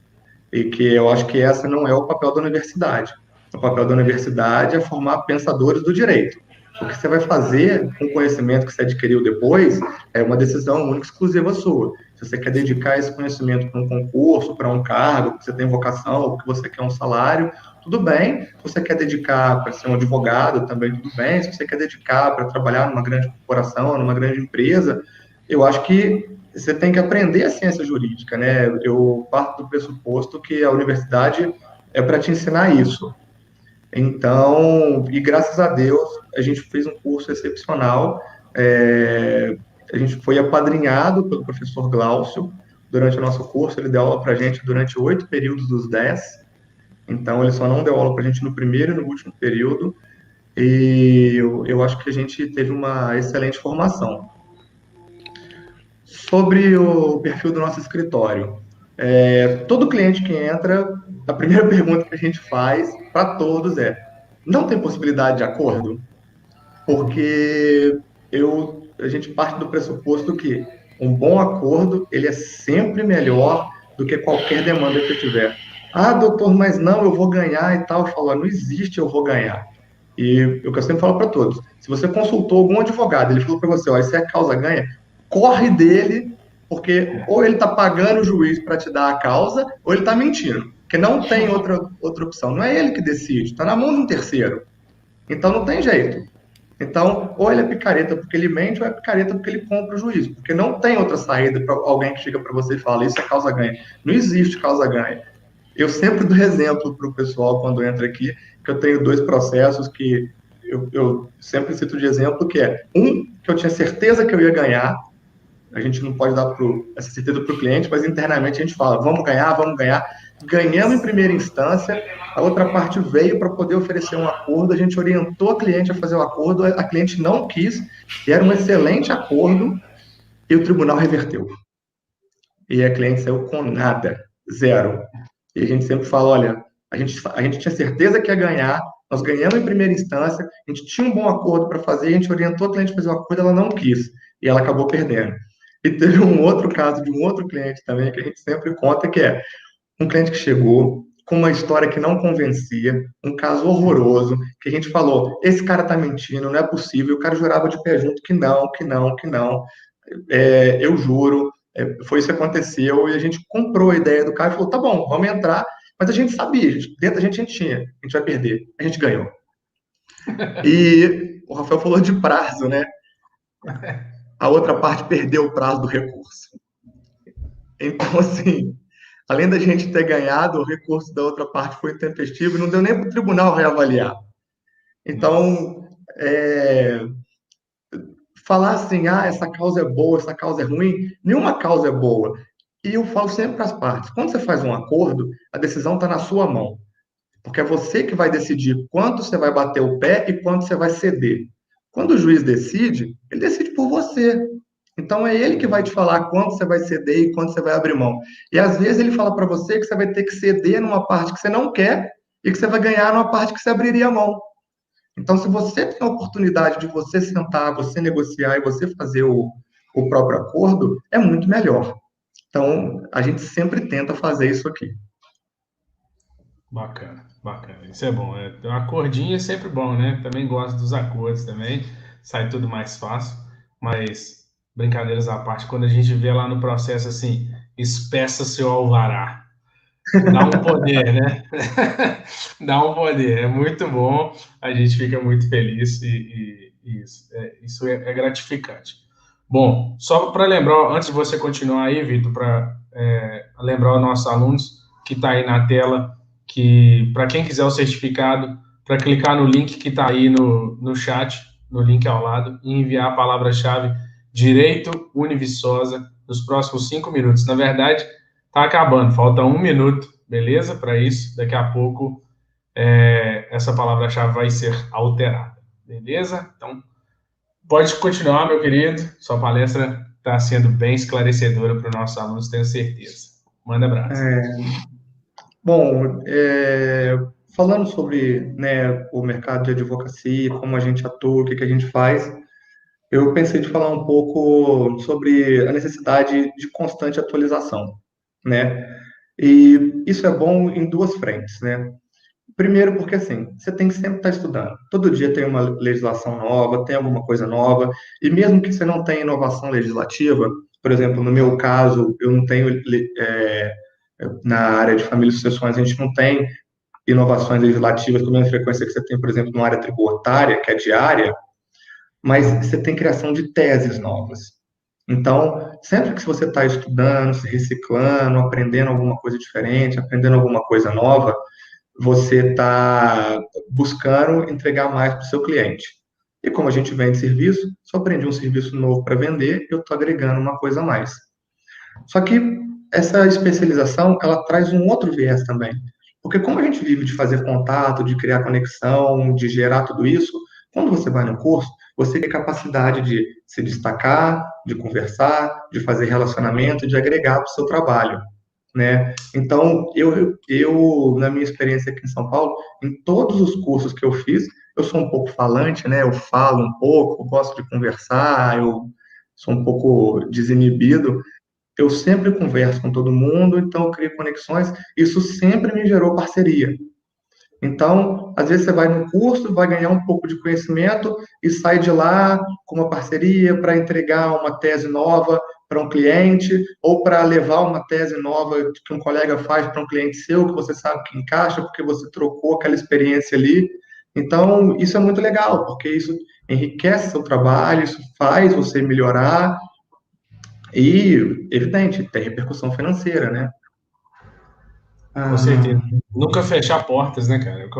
e que eu acho que esse não é o papel da universidade. O papel da universidade é formar pensadores do direito. O que você vai fazer com o conhecimento que você adquiriu depois é uma decisão única e exclusiva sua. Se você quer dedicar esse conhecimento para um concurso, para um cargo, que você tem vocação, ou que você quer um salário, tudo bem. Se você quer dedicar para ser um advogado, também tudo bem. Se você quer dedicar para trabalhar numa grande corporação, numa grande empresa, eu acho que você tem que aprender a ciência jurídica, né? Eu parto do pressuposto que a universidade é para te ensinar isso. Então, e graças a Deus, a gente fez um curso excepcional. A gente foi apadrinhado pelo professor Glaucio durante o nosso curso. Ele deu aula para a gente durante 8 períodos dos 10. Então, ele só não deu aula para a gente no primeiro e no último período. E eu acho que a gente teve uma excelente formação. Sobre o perfil do nosso escritório, todo cliente que entra, a primeira pergunta que a gente faz para todos não tem possibilidade de acordo? Porque a gente parte do pressuposto que um bom acordo, ele é sempre melhor do que qualquer demanda que eu tiver. Ah, doutor, mas não, eu vou ganhar e tal. Eu falo, não existe eu vou ganhar. E o que eu sempre falo para todos, se você consultou algum advogado, ele falou para você, olha, se é causa ganha, corre dele, porque ou ele está pagando o juiz para te dar a causa, ou ele está mentindo, porque não tem outra opção. Não é ele que decide, está na mão de um terceiro. Então não tem jeito. Então, ou ele é picareta porque ele mente, ou é picareta porque ele compra o juiz, porque não tem outra saída para alguém que chega para você e fala, isso é causa ganha. Não existe causa ganha. Eu sempre dou exemplo para o pessoal quando entra aqui, que eu tenho 2 processos que eu sempre cito de exemplo, que é um que eu tinha certeza que eu ia ganhar. A gente não pode dar essa certeza para o cliente, mas internamente a gente fala, vamos ganhar, vamos ganhar. Ganhamos em primeira instância, a outra parte veio para poder oferecer um acordo, a gente orientou a cliente a fazer o acordo, a cliente não quis, e era um excelente acordo, e o tribunal reverteu. E a cliente saiu com nada, 0. E a gente sempre fala, olha, a gente tinha certeza que ia ganhar, nós ganhamos em primeira instância, a gente tinha um bom acordo para fazer, a gente orientou a cliente a fazer o acordo, ela não quis, e ela acabou perdendo. E teve um outro caso de um outro cliente também, que a gente sempre conta, que é um cliente que chegou com uma história que não convencia, um caso horroroso, que a gente falou, esse cara tá mentindo, não é possível, o cara jurava de pé junto que não, que não, que não, eu juro, foi isso que aconteceu, e a gente comprou a ideia do cara e falou, tá bom, vamos entrar, mas a gente sabia, dentro da gente tinha, a gente vai perder, a gente ganhou. E o Rafael falou de prazo, né? A outra parte perdeu o prazo do recurso. Então, assim, além da gente ter ganhado, o recurso da outra parte foi intempestivo e não deu nem para o tribunal reavaliar. Então, falar assim, essa causa é boa, essa causa é ruim, nenhuma causa é boa. E eu falo sempre para as partes, quando você faz um acordo, a decisão está na sua mão. Porque é você que vai decidir quanto você vai bater o pé e quanto você vai ceder. Quando o juiz decide, ele decide por você. Então é ele que vai te falar quanto você vai ceder e quanto você vai abrir mão. E às vezes ele fala para você que você vai ter que ceder numa parte que você não quer e que você vai ganhar numa parte que você abriria mão. Então, se você tem a oportunidade de você sentar, você negociar e você fazer o próprio acordo, é muito melhor. Então, a gente sempre tenta fazer isso aqui. Bacana, bacana. Isso é bom. Um acordinho é sempre bom, né? Também gosto dos acordos também. Sai tudo mais fácil. Mas, brincadeiras à parte, quando a gente vê lá no processo assim, espeça seu alvará. Dá um poder, né? Dá um poder. É muito bom. A gente fica muito feliz e isso é gratificante. Bom, só para lembrar, antes de você continuar aí, Vitor, para lembrar os nossos alunos que está aí na tela, que para quem quiser o certificado, para clicar no link que está aí no chat, no link ao lado, e enviar a palavra-chave Direito Univiçosa nos próximos 5 minutos. Na verdade, está acabando, falta 1 minuto, beleza? Para isso, daqui a pouco essa palavra-chave vai ser alterada, beleza? Então, pode continuar, meu querido. Sua palestra está sendo bem esclarecedora para os nossos alunos, tenho certeza. Manda abraço. Bom, falando sobre, né, o mercado de advocacia, como a gente atua, o que a gente faz, eu pensei de falar um pouco sobre a necessidade de constante atualização, né? E isso é bom em duas frentes, né? Primeiro, porque assim, você tem que sempre estar estudando. Todo dia tem uma legislação nova, tem alguma coisa nova, e mesmo que você não tenha inovação legislativa, por exemplo, no meu caso, eu não tenho, na área de família e sucessões, a gente não tem inovações legislativas com a mesma frequência que você tem, por exemplo, na área tributária, que é diária, mas você tem criação de teses novas. Então, sempre que você está estudando, se reciclando, aprendendo alguma coisa diferente, aprendendo alguma coisa nova, você está buscando entregar mais para o seu cliente. E como a gente vende serviço, se eu aprendi um serviço novo para vender, eu estou agregando uma coisa a mais. Só que essa especialização, ela traz um outro viés também. Porque como a gente vive de fazer contato, de criar conexão, de gerar tudo isso, quando você vai no curso, você tem capacidade de se destacar, de conversar, de fazer relacionamento, de agregar para o seu trabalho, né? Então, eu, na minha experiência aqui em São Paulo, em todos os cursos que eu fiz, eu sou um pouco falante, né? Eu falo um pouco, eu gosto de conversar, eu sou um pouco desinibido. Eu sempre converso com todo mundo, então eu crio conexões. Isso sempre me gerou parceria. Então, às vezes você vai num curso, vai ganhar um pouco de conhecimento e sai de lá com uma parceria para entregar uma tese nova para um cliente ou para levar uma tese nova que um colega faz para um cliente seu, que você sabe que encaixa, porque você trocou aquela experiência ali. Então, isso é muito legal, porque isso enriquece seu trabalho, isso faz você melhorar e, evidente, tem repercussão financeira, né? Com certeza. Nunca fechar portas, né, cara? É o que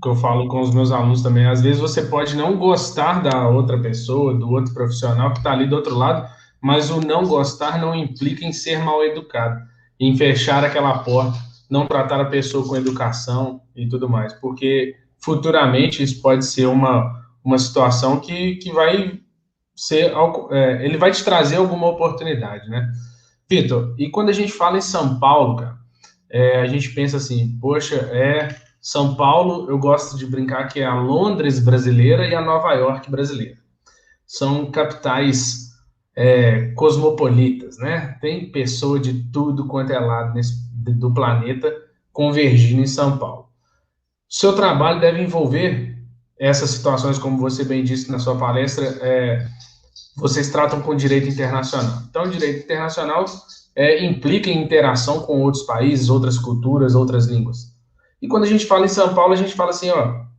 eu falo com os meus alunos também. Às vezes você pode não gostar da outra pessoa, do outro profissional que está ali do outro lado, mas o não gostar não implica em ser mal educado, em fechar aquela porta, não tratar a pessoa com educação e tudo mais, porque futuramente isso pode ser uma situação que vai ser, ele vai te trazer alguma oportunidade, né? Vitor, e quando a gente fala em São Paulo, cara, a gente pensa assim, poxa, São Paulo, eu gosto de brincar que é a Londres brasileira e a Nova York brasileira. São capitais cosmopolitas, né? Tem pessoa de tudo quanto é lado do planeta convergindo em São Paulo. Seu trabalho deve envolver essas situações, como você bem disse na sua palestra, vocês tratam com direito internacional. Então, direito internacional implica em interação com outros países, outras culturas, outras línguas. E quando a gente fala em São Paulo, a gente fala assim,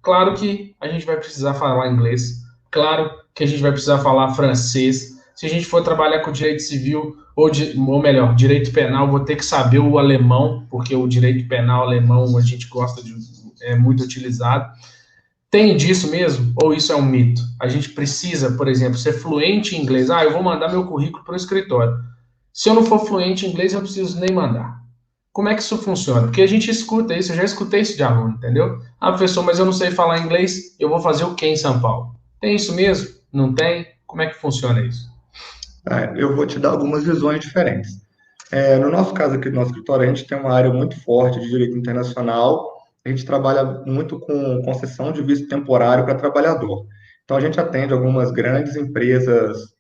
claro que a gente vai precisar falar inglês, claro que a gente vai precisar falar francês, se a gente for trabalhar com direito civil, ou melhor, direito penal, vou ter que saber o alemão, porque o direito penal alemão a gente gosta de, é muito utilizado. Tem disso mesmo? Ou isso é um mito? A gente precisa, por exemplo, ser fluente em inglês. Eu vou mandar meu currículo para o escritório. Se eu não for fluente em inglês, eu não preciso nem mandar. Como é que isso funciona? Porque a gente escuta isso, eu já escutei isso de aluno, entendeu? Professor, mas eu não sei falar inglês, eu vou fazer o quê em São Paulo? Tem isso mesmo? Não tem? Como é que funciona isso? Eu vou te dar algumas visões diferentes. No nosso caso aqui do nosso escritório, a gente tem uma área muito forte de direito internacional. A gente trabalha muito com concessão de visto temporário para trabalhador. Então, a gente atende algumas grandes empresas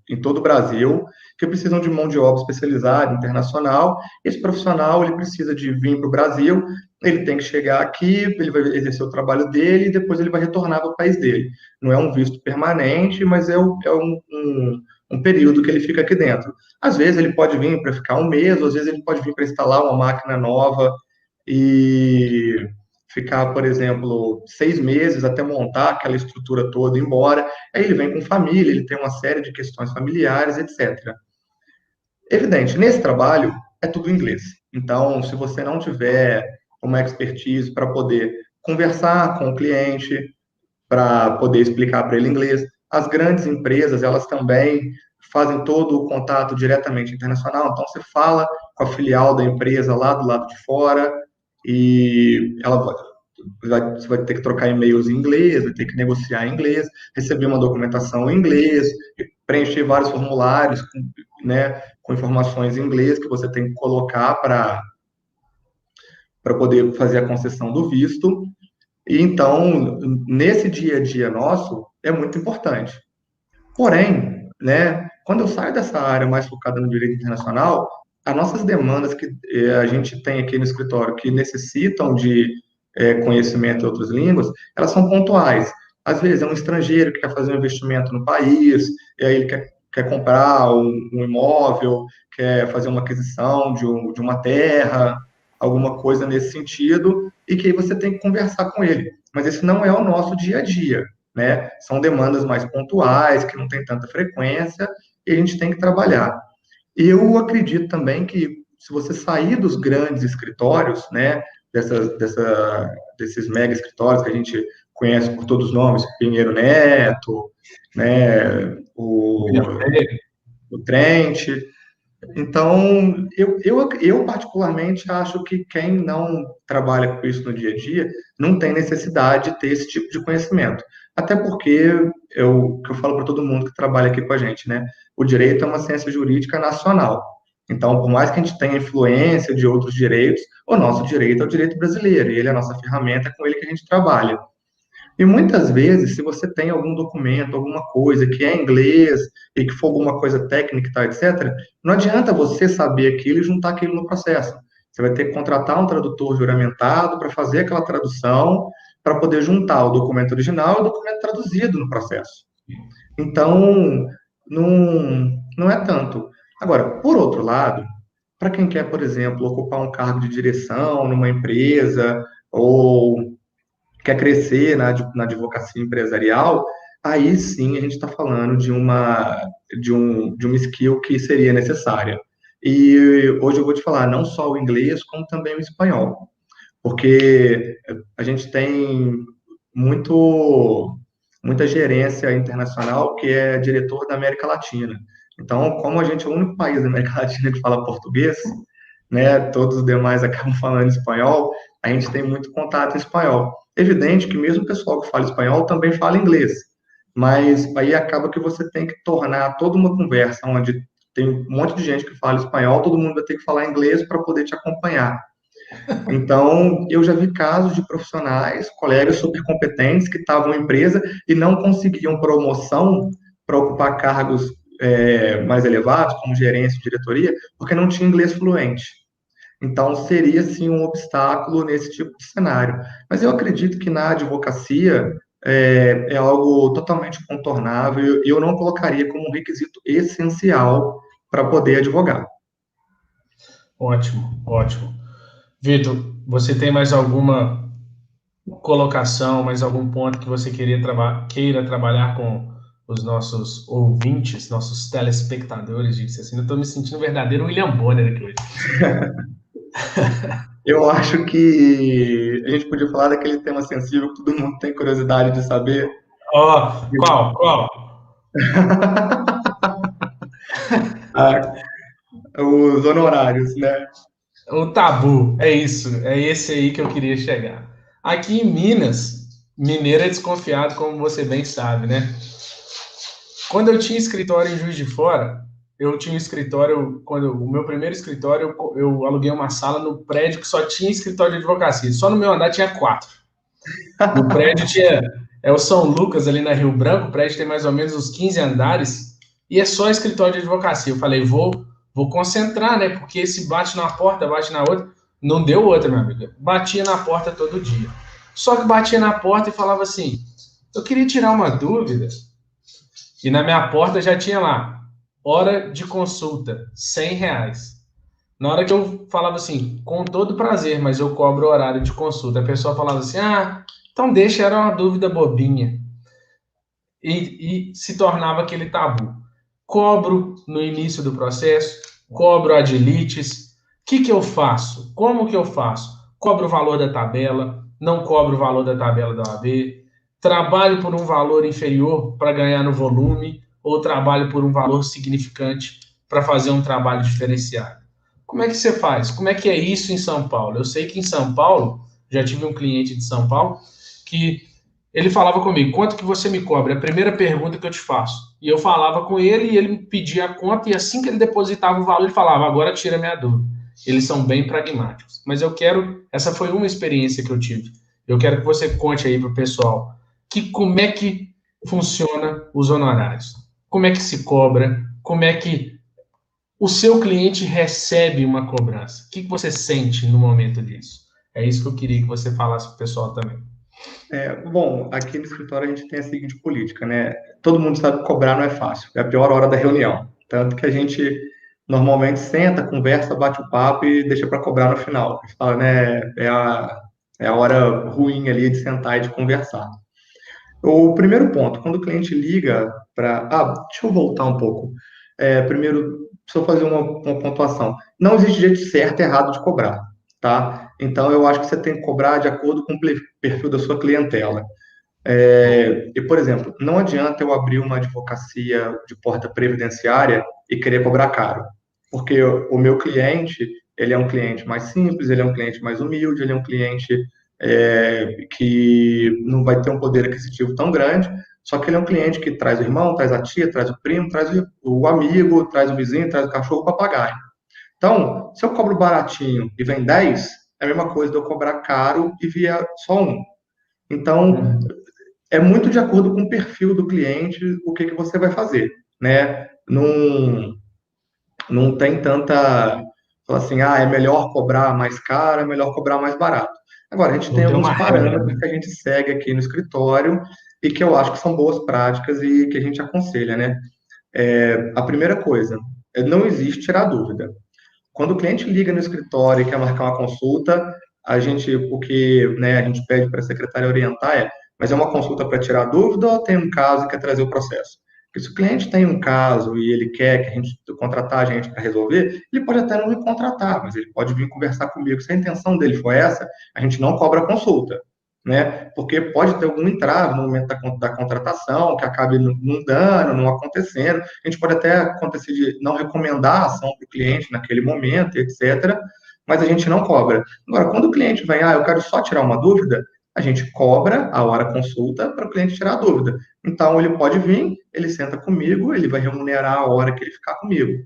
em todo o Brasil que precisam de mão de obra especializada, internacional. Esse profissional, ele precisa de vir para o Brasil, ele tem que chegar aqui, ele vai exercer o trabalho dele e depois ele vai retornar para o país dele. Não é um visto permanente, mas é um período que ele fica aqui dentro. Às vezes ele pode vir para ficar um mês, às vezes ele pode vir para instalar uma máquina nova e ficar, por exemplo, 6 meses até montar aquela estrutura toda, embora. Aí ele vem com família, ele tem uma série de questões familiares, etc. Evidente, nesse trabalho é tudo inglês. Então, se você não tiver uma expertise para poder conversar com o cliente, para poder explicar para ele inglês, as grandes empresas, elas também fazem todo o contato diretamente internacional. Então, você fala com a filial da empresa lá do lado de fora e você vai ter que trocar e-mails em inglês, vai ter que negociar em inglês, receber uma documentação em inglês, preencher vários formulários com informações em inglês que você tem que colocar para poder fazer a concessão do visto. E então, nesse dia a dia nosso, é muito importante. Porém, quando eu saio dessa área mais focada no direito internacional, as nossas demandas que a gente tem aqui no escritório, que necessitam de conhecimento de outras línguas, elas são pontuais. Às vezes é um estrangeiro que quer fazer um investimento no país, e aí ele quer comprar um imóvel, quer fazer uma aquisição de uma terra, alguma coisa nesse sentido, e que aí você tem que conversar com ele. Mas esse não é o nosso dia a dia, né? São demandas mais pontuais, que não tem tanta frequência, e a gente tem que trabalhar. Eu acredito também que se você sair dos grandes escritórios, né, desses mega escritórios que a gente conhece por todos os nomes, Pinheiro Neto, né, o Trent. Então, eu particularmente acho que quem não trabalha com isso no dia a dia não tem necessidade de ter esse tipo de conhecimento. Até porque, que eu falo para todo mundo que trabalha aqui com a gente, né? O direito é uma ciência jurídica nacional. Então, por mais que a gente tenha influência de outros direitos, o nosso direito é o direito brasileiro, e ele é a nossa ferramenta, é com ele que a gente trabalha. E muitas vezes, se você tem algum documento, alguma coisa que é em inglês e que for alguma coisa técnica e tal, etc., não adianta você saber aquilo e juntar aquilo no processo. Você vai ter que contratar um tradutor juramentado para fazer aquela tradução, para poder juntar o documento original e o documento traduzido no processo. Então, não é tanto. Agora, por outro lado, para quem quer, por exemplo, ocupar um cargo de direção numa empresa ou quer crescer na advocacia empresarial, aí sim a gente está falando de uma skill que seria necessária. E hoje eu vou te falar não só o inglês, como também o espanhol, porque a gente tem muita gerência internacional que é diretor da América Latina. Então, como a gente é o único país da América Latina que fala português, né, todos os demais acabam falando espanhol, a gente tem muito contato em espanhol. Evidente que mesmo o pessoal que fala espanhol também fala inglês, mas aí acaba que você tem que tornar toda uma conversa onde tem um monte de gente que fala espanhol, todo mundo vai ter que falar inglês para poder te acompanhar. Então, eu já vi casos de profissionais, colegas super competentes que estavam em empresa e não conseguiam promoção para ocupar cargos mais elevados, como gerência e diretoria, porque não tinha inglês fluente. Então, seria, sim, um obstáculo nesse tipo de cenário. Mas eu acredito que na advocacia é algo totalmente contornável e eu não colocaria como um requisito essencial para poder advogar. Ótimo, ótimo. Vitor, você tem mais alguma colocação, mais algum ponto que você queira trabalhar os nossos ouvintes, nossos telespectadores, diga assim. Eu estou me sentindo um verdadeiro William Bonner aqui hoje. Eu acho que a gente podia falar daquele tema sensível que todo mundo tem curiosidade de saber. Qual? Os honorários, né? O tabu, é isso, é esse aí que eu queria chegar. Aqui em Minas, mineiro é desconfiado, como você bem sabe, né? Quando eu tinha escritório em Juiz de Fora, eu tinha um escritório, o meu primeiro escritório, eu aluguei uma sala no prédio que só tinha escritório de advocacia. Só no meu andar tinha 4. No prédio tinha, o São Lucas ali na Rio Branco, o prédio tem mais ou menos uns 15 andares, e é só escritório de advocacia. Eu falei, vou concentrar, né? Porque esse bate na porta, bate na outra. Não deu outra, minha amiga. Batia na porta todo dia. Só que batia na porta e falava assim, eu queria tirar uma dúvida. E na minha porta já tinha lá, hora de consulta, R$ 100. Na hora que eu falava assim, com todo prazer, mas eu cobro o horário de consulta, a pessoa falava assim, então deixa, era uma dúvida bobinha. E se tornava aquele tabu. Cobro no início do processo, cobro ad litis. O que eu faço? Como que eu faço? Cobro o valor da tabela, não cobro o valor da tabela da OAB, trabalho por um valor inferior para ganhar no volume, ou trabalho por um valor significante para fazer um trabalho diferenciado. Como é que você faz? Como é que é isso em São Paulo? Eu sei que em São Paulo, já tive um cliente de São Paulo, que ele falava comigo, quanto que você me cobra? É a primeira pergunta que eu te faço. E eu falava com ele e ele me pedia a conta, e assim que ele depositava o valor, ele falava, agora tira minha dúvida. Eles são bem pragmáticos. Mas essa foi uma experiência que eu tive. Eu quero que você conte aí para o pessoal como é que funciona os honorários. Como é que se cobra? Como é que o seu cliente recebe uma cobrança? O que você sente no momento disso? É isso que eu queria que você falasse para o pessoal também. Bom, aqui no escritório a gente tem a seguinte política, né? Todo mundo sabe que cobrar não é fácil, é a pior hora da reunião. Tanto que a gente normalmente senta, conversa, bate o papo e deixa para cobrar no final. A gente fala, né? É a hora ruim ali de sentar e de conversar. O primeiro ponto, quando o cliente liga para. Deixa eu voltar um pouco. Primeiro, preciso fazer uma pontuação. Não existe jeito certo e errado de cobrar, tá? Então, eu acho que você tem que cobrar de acordo com o perfil da sua clientela. E, por exemplo, não adianta eu abrir uma advocacia de porta previdenciária e querer cobrar caro, porque o meu cliente, ele é um cliente mais simples, ele é um cliente mais humilde, ele é um cliente que não vai ter um poder aquisitivo tão grande, só que ele é um cliente que traz o irmão, traz a tia, traz o primo, traz o amigo, traz o vizinho, traz o cachorro, o papagaio. Então, se eu cobro baratinho e vem 10, é a mesma coisa de eu cobrar caro e vier só um. Então, é muito de acordo com o perfil do cliente, o que você vai fazer, né? Não tem tanta, assim, é melhor cobrar mais caro, é melhor cobrar mais barato. Agora, a gente tem alguns parâmetros que a gente segue aqui no escritório e que eu acho que são boas práticas e que a gente aconselha, né? A primeira coisa, não existe tirar dúvida. Quando o cliente liga no escritório e quer marcar uma consulta, o que, né, a gente pede para a secretária orientar mas é uma consulta para tirar dúvida ou tem um caso e quer trazer o processo? Porque se o cliente tem um caso e ele quer que a gente contratar a gente para resolver, ele pode até não me contratar, mas ele pode vir conversar comigo. Se a intenção dele for essa, a gente não cobra a consulta, né? Porque pode ter algum entrave no momento da contratação, que acabe não dando, não acontecendo. A gente pode até acontecer de não recomendar a ação para o cliente naquele momento, etc., mas a gente não cobra. Agora, quando o cliente vem, eu quero só tirar uma dúvida, a gente cobra a hora consulta para o cliente tirar a dúvida. Então, ele pode vir, ele senta comigo, ele vai remunerar a hora que ele ficar comigo.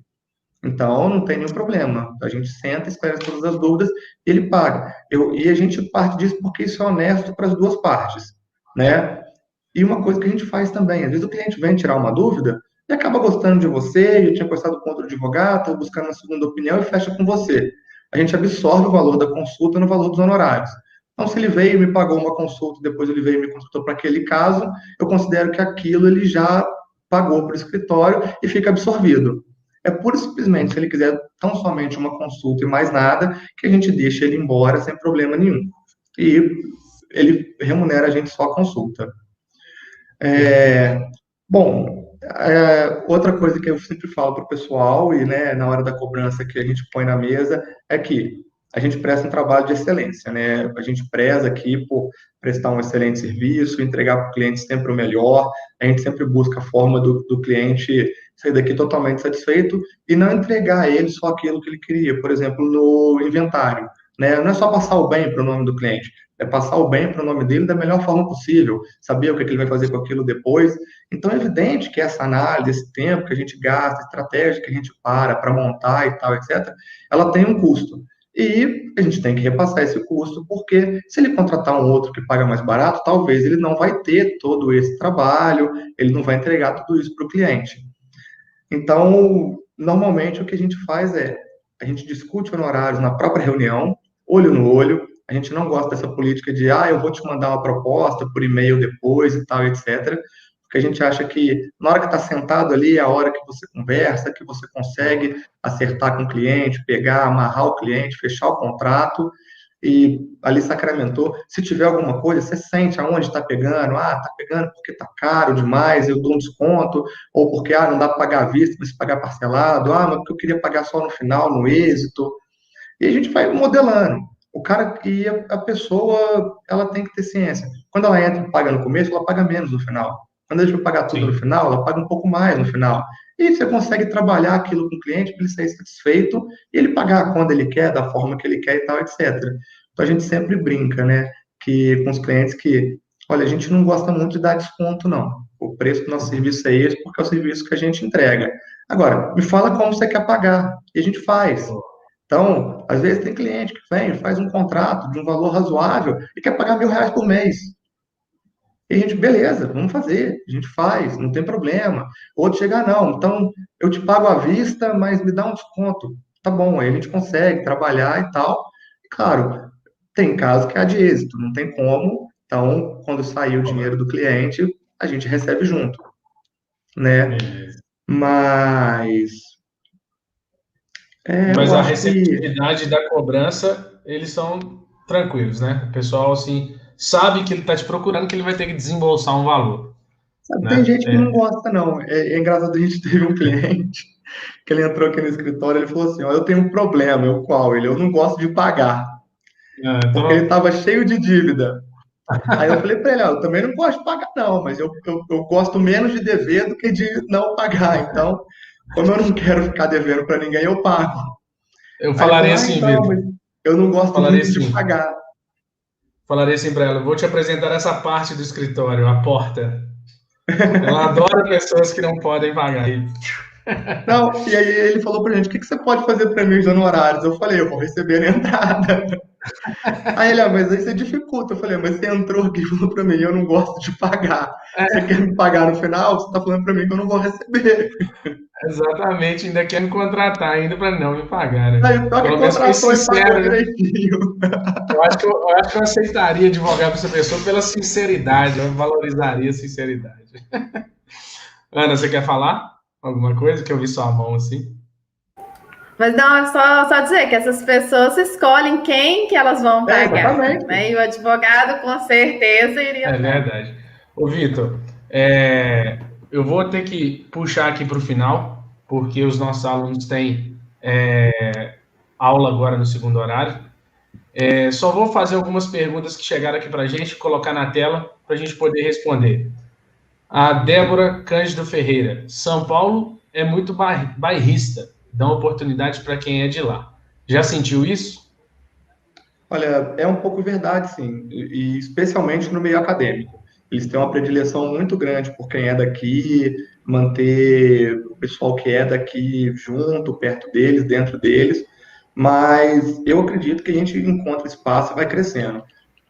Então, não tem nenhum problema. A gente senta, esclarece todas as dúvidas e ele paga. E a gente parte disso porque isso é honesto para as duas partes, né? E uma coisa que a gente faz também, às vezes o cliente vem tirar uma dúvida e acaba gostando de você, eu tinha conversado com outro advogado, estou buscando uma segunda opinião e fecha com você. A gente absorve o valor da consulta no valor dos honorários. Então, se ele veio e me pagou uma consulta, depois ele veio e me consultou para aquele caso, eu considero que aquilo ele já pagou para o escritório e fica absorvido. É pura e simplesmente, se ele quiser tão somente uma consulta e mais nada, que a gente deixa ele embora sem problema nenhum. E ele remunera a gente só a consulta. Bom, outra coisa que eu sempre falo para o pessoal, e né, na hora da cobrança que a gente põe na mesa, é que a gente presta um trabalho de excelência, né? A gente preza aqui por prestar um excelente serviço, entregar para o cliente sempre o melhor, a gente sempre busca a forma do cliente sair daqui totalmente satisfeito e não entregar a ele só aquilo que ele queria, por exemplo, no inventário, né? Não é só passar o bem para o nome do cliente, é passar o bem para o nome dele da melhor forma possível, saber o que ele vai fazer com aquilo depois. Então, é evidente que essa análise, esse tempo que a gente gasta, a estratégia que a gente para montar e tal, etc., ela tem um custo. E a gente tem que repassar esse custo, porque se ele contratar um outro que paga mais barato, talvez ele não vai ter todo esse trabalho, ele não vai entregar tudo isso para o cliente. Então, normalmente o que a gente faz é, a gente discute honorários na própria reunião, olho no olho, a gente não gosta dessa política de, eu vou te mandar uma proposta por e-mail depois e tal, etc., porque a gente acha que na hora que está sentado ali, é a hora que você conversa, que você consegue acertar com o cliente, pegar, amarrar o cliente, fechar o contrato, e ali sacramentou. Se tiver alguma coisa, você sente aonde está pegando. Está pegando porque está caro demais, eu dou um desconto. Ou porque, não dá para pagar à vista, mas pagar parcelado. Mas porque eu queria pagar só no final, no êxito. E a gente vai modelando. O cara e a pessoa, ela tem que ter ciência. Quando ela entra e paga no começo, ela paga menos no final. Quando a gente vai pagar tudo no final, ela paga um pouco mais no final. E você consegue trabalhar aquilo com o cliente para ele sair satisfeito e ele pagar quando ele quer, da forma que ele quer e tal, etc. Então a gente sempre brinca, né, que com os clientes que, olha, a gente não gosta muito de dar desconto, não. O preço do nosso serviço é esse porque é o serviço que a gente entrega. Agora, me fala como você quer pagar e a gente faz. Então, às vezes tem cliente que vem, faz um contrato de um valor razoável e quer pagar R$ 1.000 por mês. E a gente, beleza, vamos fazer, a gente faz, não tem problema. Outro chegar, não, então eu te pago à vista, mas me dá um desconto. Tá bom, aí a gente consegue trabalhar e tal. E claro, tem caso que há de êxito, não tem como. Então, quando sair o dinheiro do cliente, a gente recebe junto, né? Mas Mas eu a acho que receptividade da cobrança, eles são tranquilos, né? O pessoal, assim, sabe que ele está te procurando, que ele vai ter que desembolsar um valor, tem né? gente que não gosta, não. É engraçado, a gente teve um cliente que ele entrou aqui no escritório, ele falou assim, ó, eu tenho um problema, eu qual? Eu não gosto de pagar, porque ele Então, estava cheio de dívida. Aí eu falei para ele, eu também não gosto de pagar, não, mas eu gosto menos de dever do que de não pagar. Então, como eu não quero ficar devendo para ninguém, eu pago. eu Aí ele falaria falou, assim, então, Vitor, mas eu não gosto falaria muito de assim, pagar. falaria assim para ela, vou te apresentar essa parte do escritório, a porta. Ela adora pessoas que não podem pagar. Não, e aí ele falou pra gente, o que você pode fazer para mim os honorários? Eu falei, eu vou receber a entrada. Aí ele, mas aí você dificulta. Eu falei, mas você entrou aqui e falou pra mim, eu não gosto de pagar. Você quer me pagar no final? Você tá falando pra mim que eu não vou receber. Exatamente, ainda quer me contratar ainda para não me pagar, né? Aí o pior que Pelo menos foi contratou e pagou sincero, né? direitinho. Eu acho que eu aceitaria advogar para essa pessoa pela sinceridade, eu valorizaria a sinceridade. Ana, você quer falar alguma coisa? Que eu vi sua mão assim. Mas não, é só dizer que essas pessoas escolhem quem que elas vão pagar, Exatamente. né? E o advogado com certeza iria É pagar. verdade. Ô, Vitor, eu vou ter que puxar aqui para o final, porque os nossos alunos têm aula agora no segundo horário. Só vou fazer algumas perguntas que chegaram aqui para a gente, colocar na tela para a gente poder responder. A Débora Cândido Ferreira. São Paulo é muito bairrista, dá oportunidade para quem é de lá. Já sentiu isso? Olha, é um pouco verdade, sim, e especialmente no meio acadêmico. Eles têm uma predileção muito grande por quem é daqui, manter o pessoal que é daqui junto, perto deles, dentro deles, mas eu acredito que a gente encontra espaço e vai crescendo.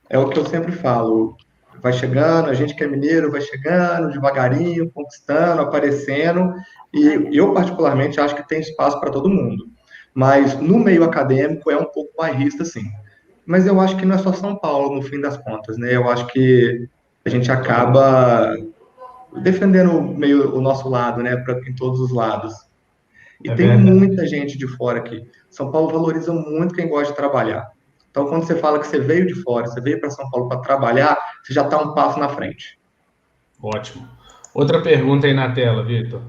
É o que eu sempre falo, vai chegando, a gente que é mineiro vai chegando, devagarinho, conquistando, aparecendo, e eu particularmente acho que tem espaço para todo mundo. Mas no meio acadêmico é um pouco bairrista, sim. Mas eu acho que não é só São Paulo, no fim das contas, né? Eu acho que a gente acaba defendendo meio o nosso lado, né? Em todos os lados. E É tem verdade. muita gente de fora aqui. São Paulo valoriza muito quem gosta de trabalhar. Então, quando você fala que você veio de fora, você veio para São Paulo para trabalhar, você já está um passo na frente. Ótimo. Outra pergunta aí na tela, Vitor.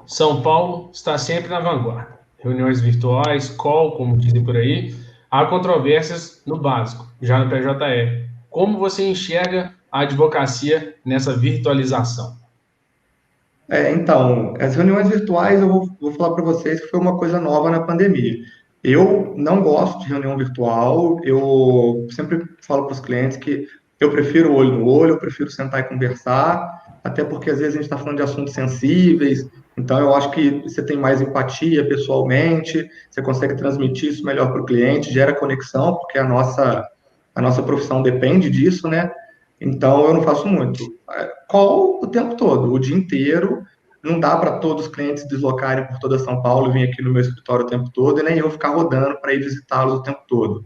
São Paulo está sempre na vanguarda. Reuniões virtuais, call, como dizem por aí. Há controvérsias no básico, já no PJE. Como você enxerga a advocacia nessa virtualização? Então, as reuniões virtuais, eu vou falar para vocês que foi uma coisa nova na pandemia. Eu não gosto de reunião virtual, eu sempre falo para os clientes que eu prefiro olho no olho, eu prefiro sentar e conversar, até porque às vezes a gente está falando de assuntos sensíveis, então eu acho que você tem mais empatia pessoalmente, você consegue transmitir isso melhor para o cliente, gera conexão, porque a nossa profissão depende disso, né? Então eu não faço muito. Call o tempo todo, o dia inteiro. Não dá para todos os clientes deslocarem por toda São Paulo e vir aqui no meu escritório o tempo todo, e nem eu ficar rodando para ir visitá-los o tempo todo.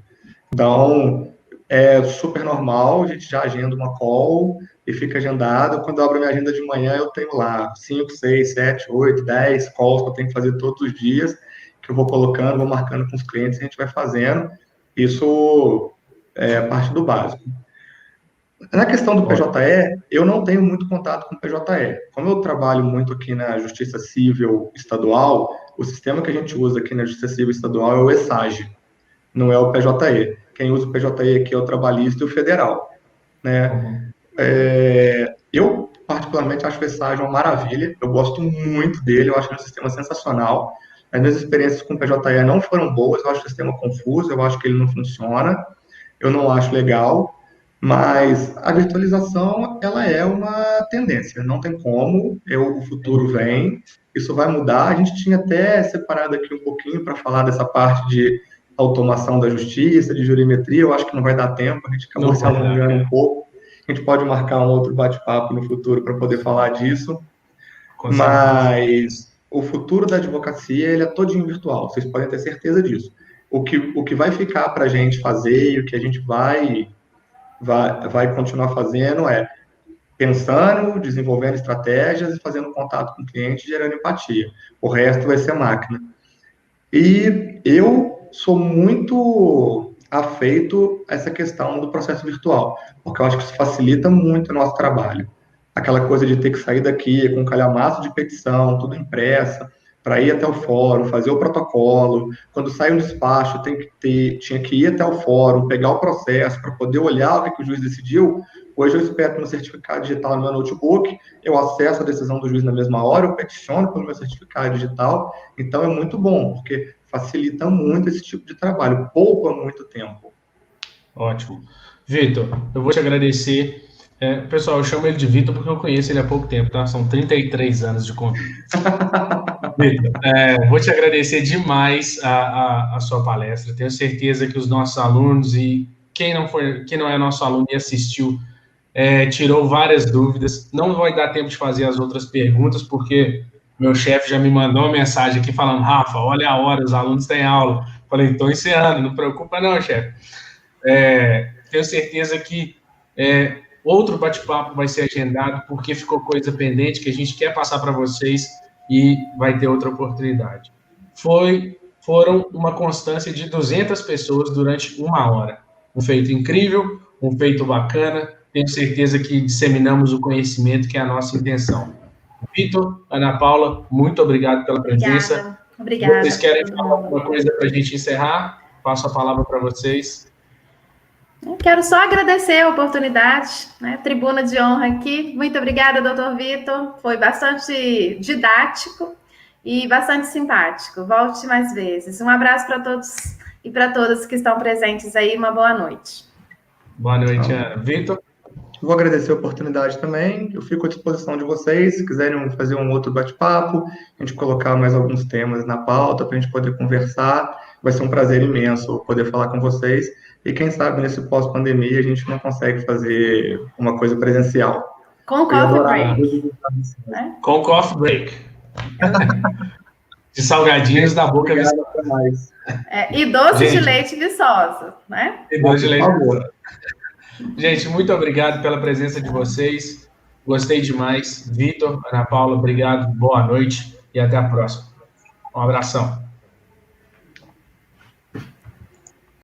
Então, é super normal, a gente já agenda uma call e fica agendado. Quando eu abro minha agenda de manhã, eu tenho lá 5, 6, 7, 8, 10 calls que eu tenho que fazer todos os dias, que eu vou colocando, vou marcando com os clientes, a gente vai fazendo. Isso é parte do básico. Na questão do PJE, eu não tenho muito contato com o PJE. Como eu trabalho muito aqui na Justiça Civil Estadual, o sistema que a gente usa aqui na Justiça Civil Estadual é o ESAGE, não é o PJE. Quem usa o PJE aqui é o trabalhista e o federal, né? Eu, particularmente, acho o ESAGE uma maravilha, eu gosto muito dele, eu acho que é um sistema sensacional. As minhas experiências com o PJE não foram boas, eu acho o sistema confuso, eu acho que ele não funciona, eu não acho legal. Mas a virtualização, ela é uma tendência, não tem como, o futuro vem, isso vai mudar. A gente tinha até separado aqui um pouquinho para falar dessa parte de automação da justiça, de jurimetria, eu acho que não vai dar tempo, a gente acabou se alongando um pouco. A gente pode marcar um outro bate-papo no futuro para poder falar disso, mas o futuro da advocacia, ele é todinho virtual, vocês podem ter certeza disso. O que vai ficar para a gente fazer e o que a gente vai continuar fazendo pensando, desenvolvendo estratégias e fazendo contato com o cliente, gerando empatia. O resto vai ser máquina. E eu sou muito afeito a essa questão do processo virtual, porque eu acho que isso facilita muito o nosso trabalho. Aquela coisa de ter que sair daqui com um calhamaço de petição, tudo impressa, para ir até o fórum, fazer o protocolo. Quando sai um despacho, tinha que ir até o fórum, pegar o processo para poder olhar o que o juiz decidiu. Hoje eu espero meu certificado digital no meu notebook, eu acesso a decisão do juiz na mesma hora, eu peticiono pelo meu certificado digital. Então é muito bom, porque facilita muito esse tipo de trabalho, poupa muito tempo. Ótimo. Vitor, eu vou te agradecer. Pessoal, eu chamo ele de Vitor porque eu conheço ele há pouco tempo, tá? São 33 anos de convívio. Vitor, vou te agradecer demais a sua palestra. Tenho certeza que os nossos alunos e quem não é nosso aluno e assistiu, tirou várias dúvidas. Não vai dar tempo de fazer as outras perguntas, porque meu chefe já me mandou uma mensagem aqui falando: Rafa, olha a hora, os alunos têm aula. Falei, estou encerrando, não preocupa não, chefe. Tenho certeza que outro bate-papo vai ser agendado, porque ficou coisa pendente que a gente quer passar para vocês e vai ter outra oportunidade. Foram uma constância de 200 pessoas durante 1 hora. Um feito incrível, um feito bacana. Tenho certeza que disseminamos o conhecimento, que é a nossa intenção. Vitor, Ana Paula, muito obrigado pela presença. Obrigada. Vocês querem falar alguma coisa para a gente encerrar? Passo a palavra para vocês. Eu quero só agradecer a oportunidade, né? Tribuna de honra aqui. Muito obrigada, doutor Vitor. Foi bastante didático e bastante simpático. Volte mais vezes. Um abraço para todos e para todas que estão presentes aí. Uma boa noite. Boa noite, Ana. Vitor? Vou agradecer a oportunidade também. Eu fico à disposição de vocês. Se quiserem fazer um outro bate-papo, a gente colocar mais alguns temas na pauta para a gente poder conversar. Vai ser um prazer imenso poder falar com vocês. E quem sabe, nesse pós-pandemia, a gente não consegue fazer uma coisa presencial. Com coffee break. Né? Com coffee break. De salgadinhos da boca. E doce de leite viçosa, né? E doce de leite viçosa. Gente, muito obrigado pela presença de vocês. Gostei demais. Vitor, Ana Paula, obrigado. Boa noite e até a próxima. Um abração.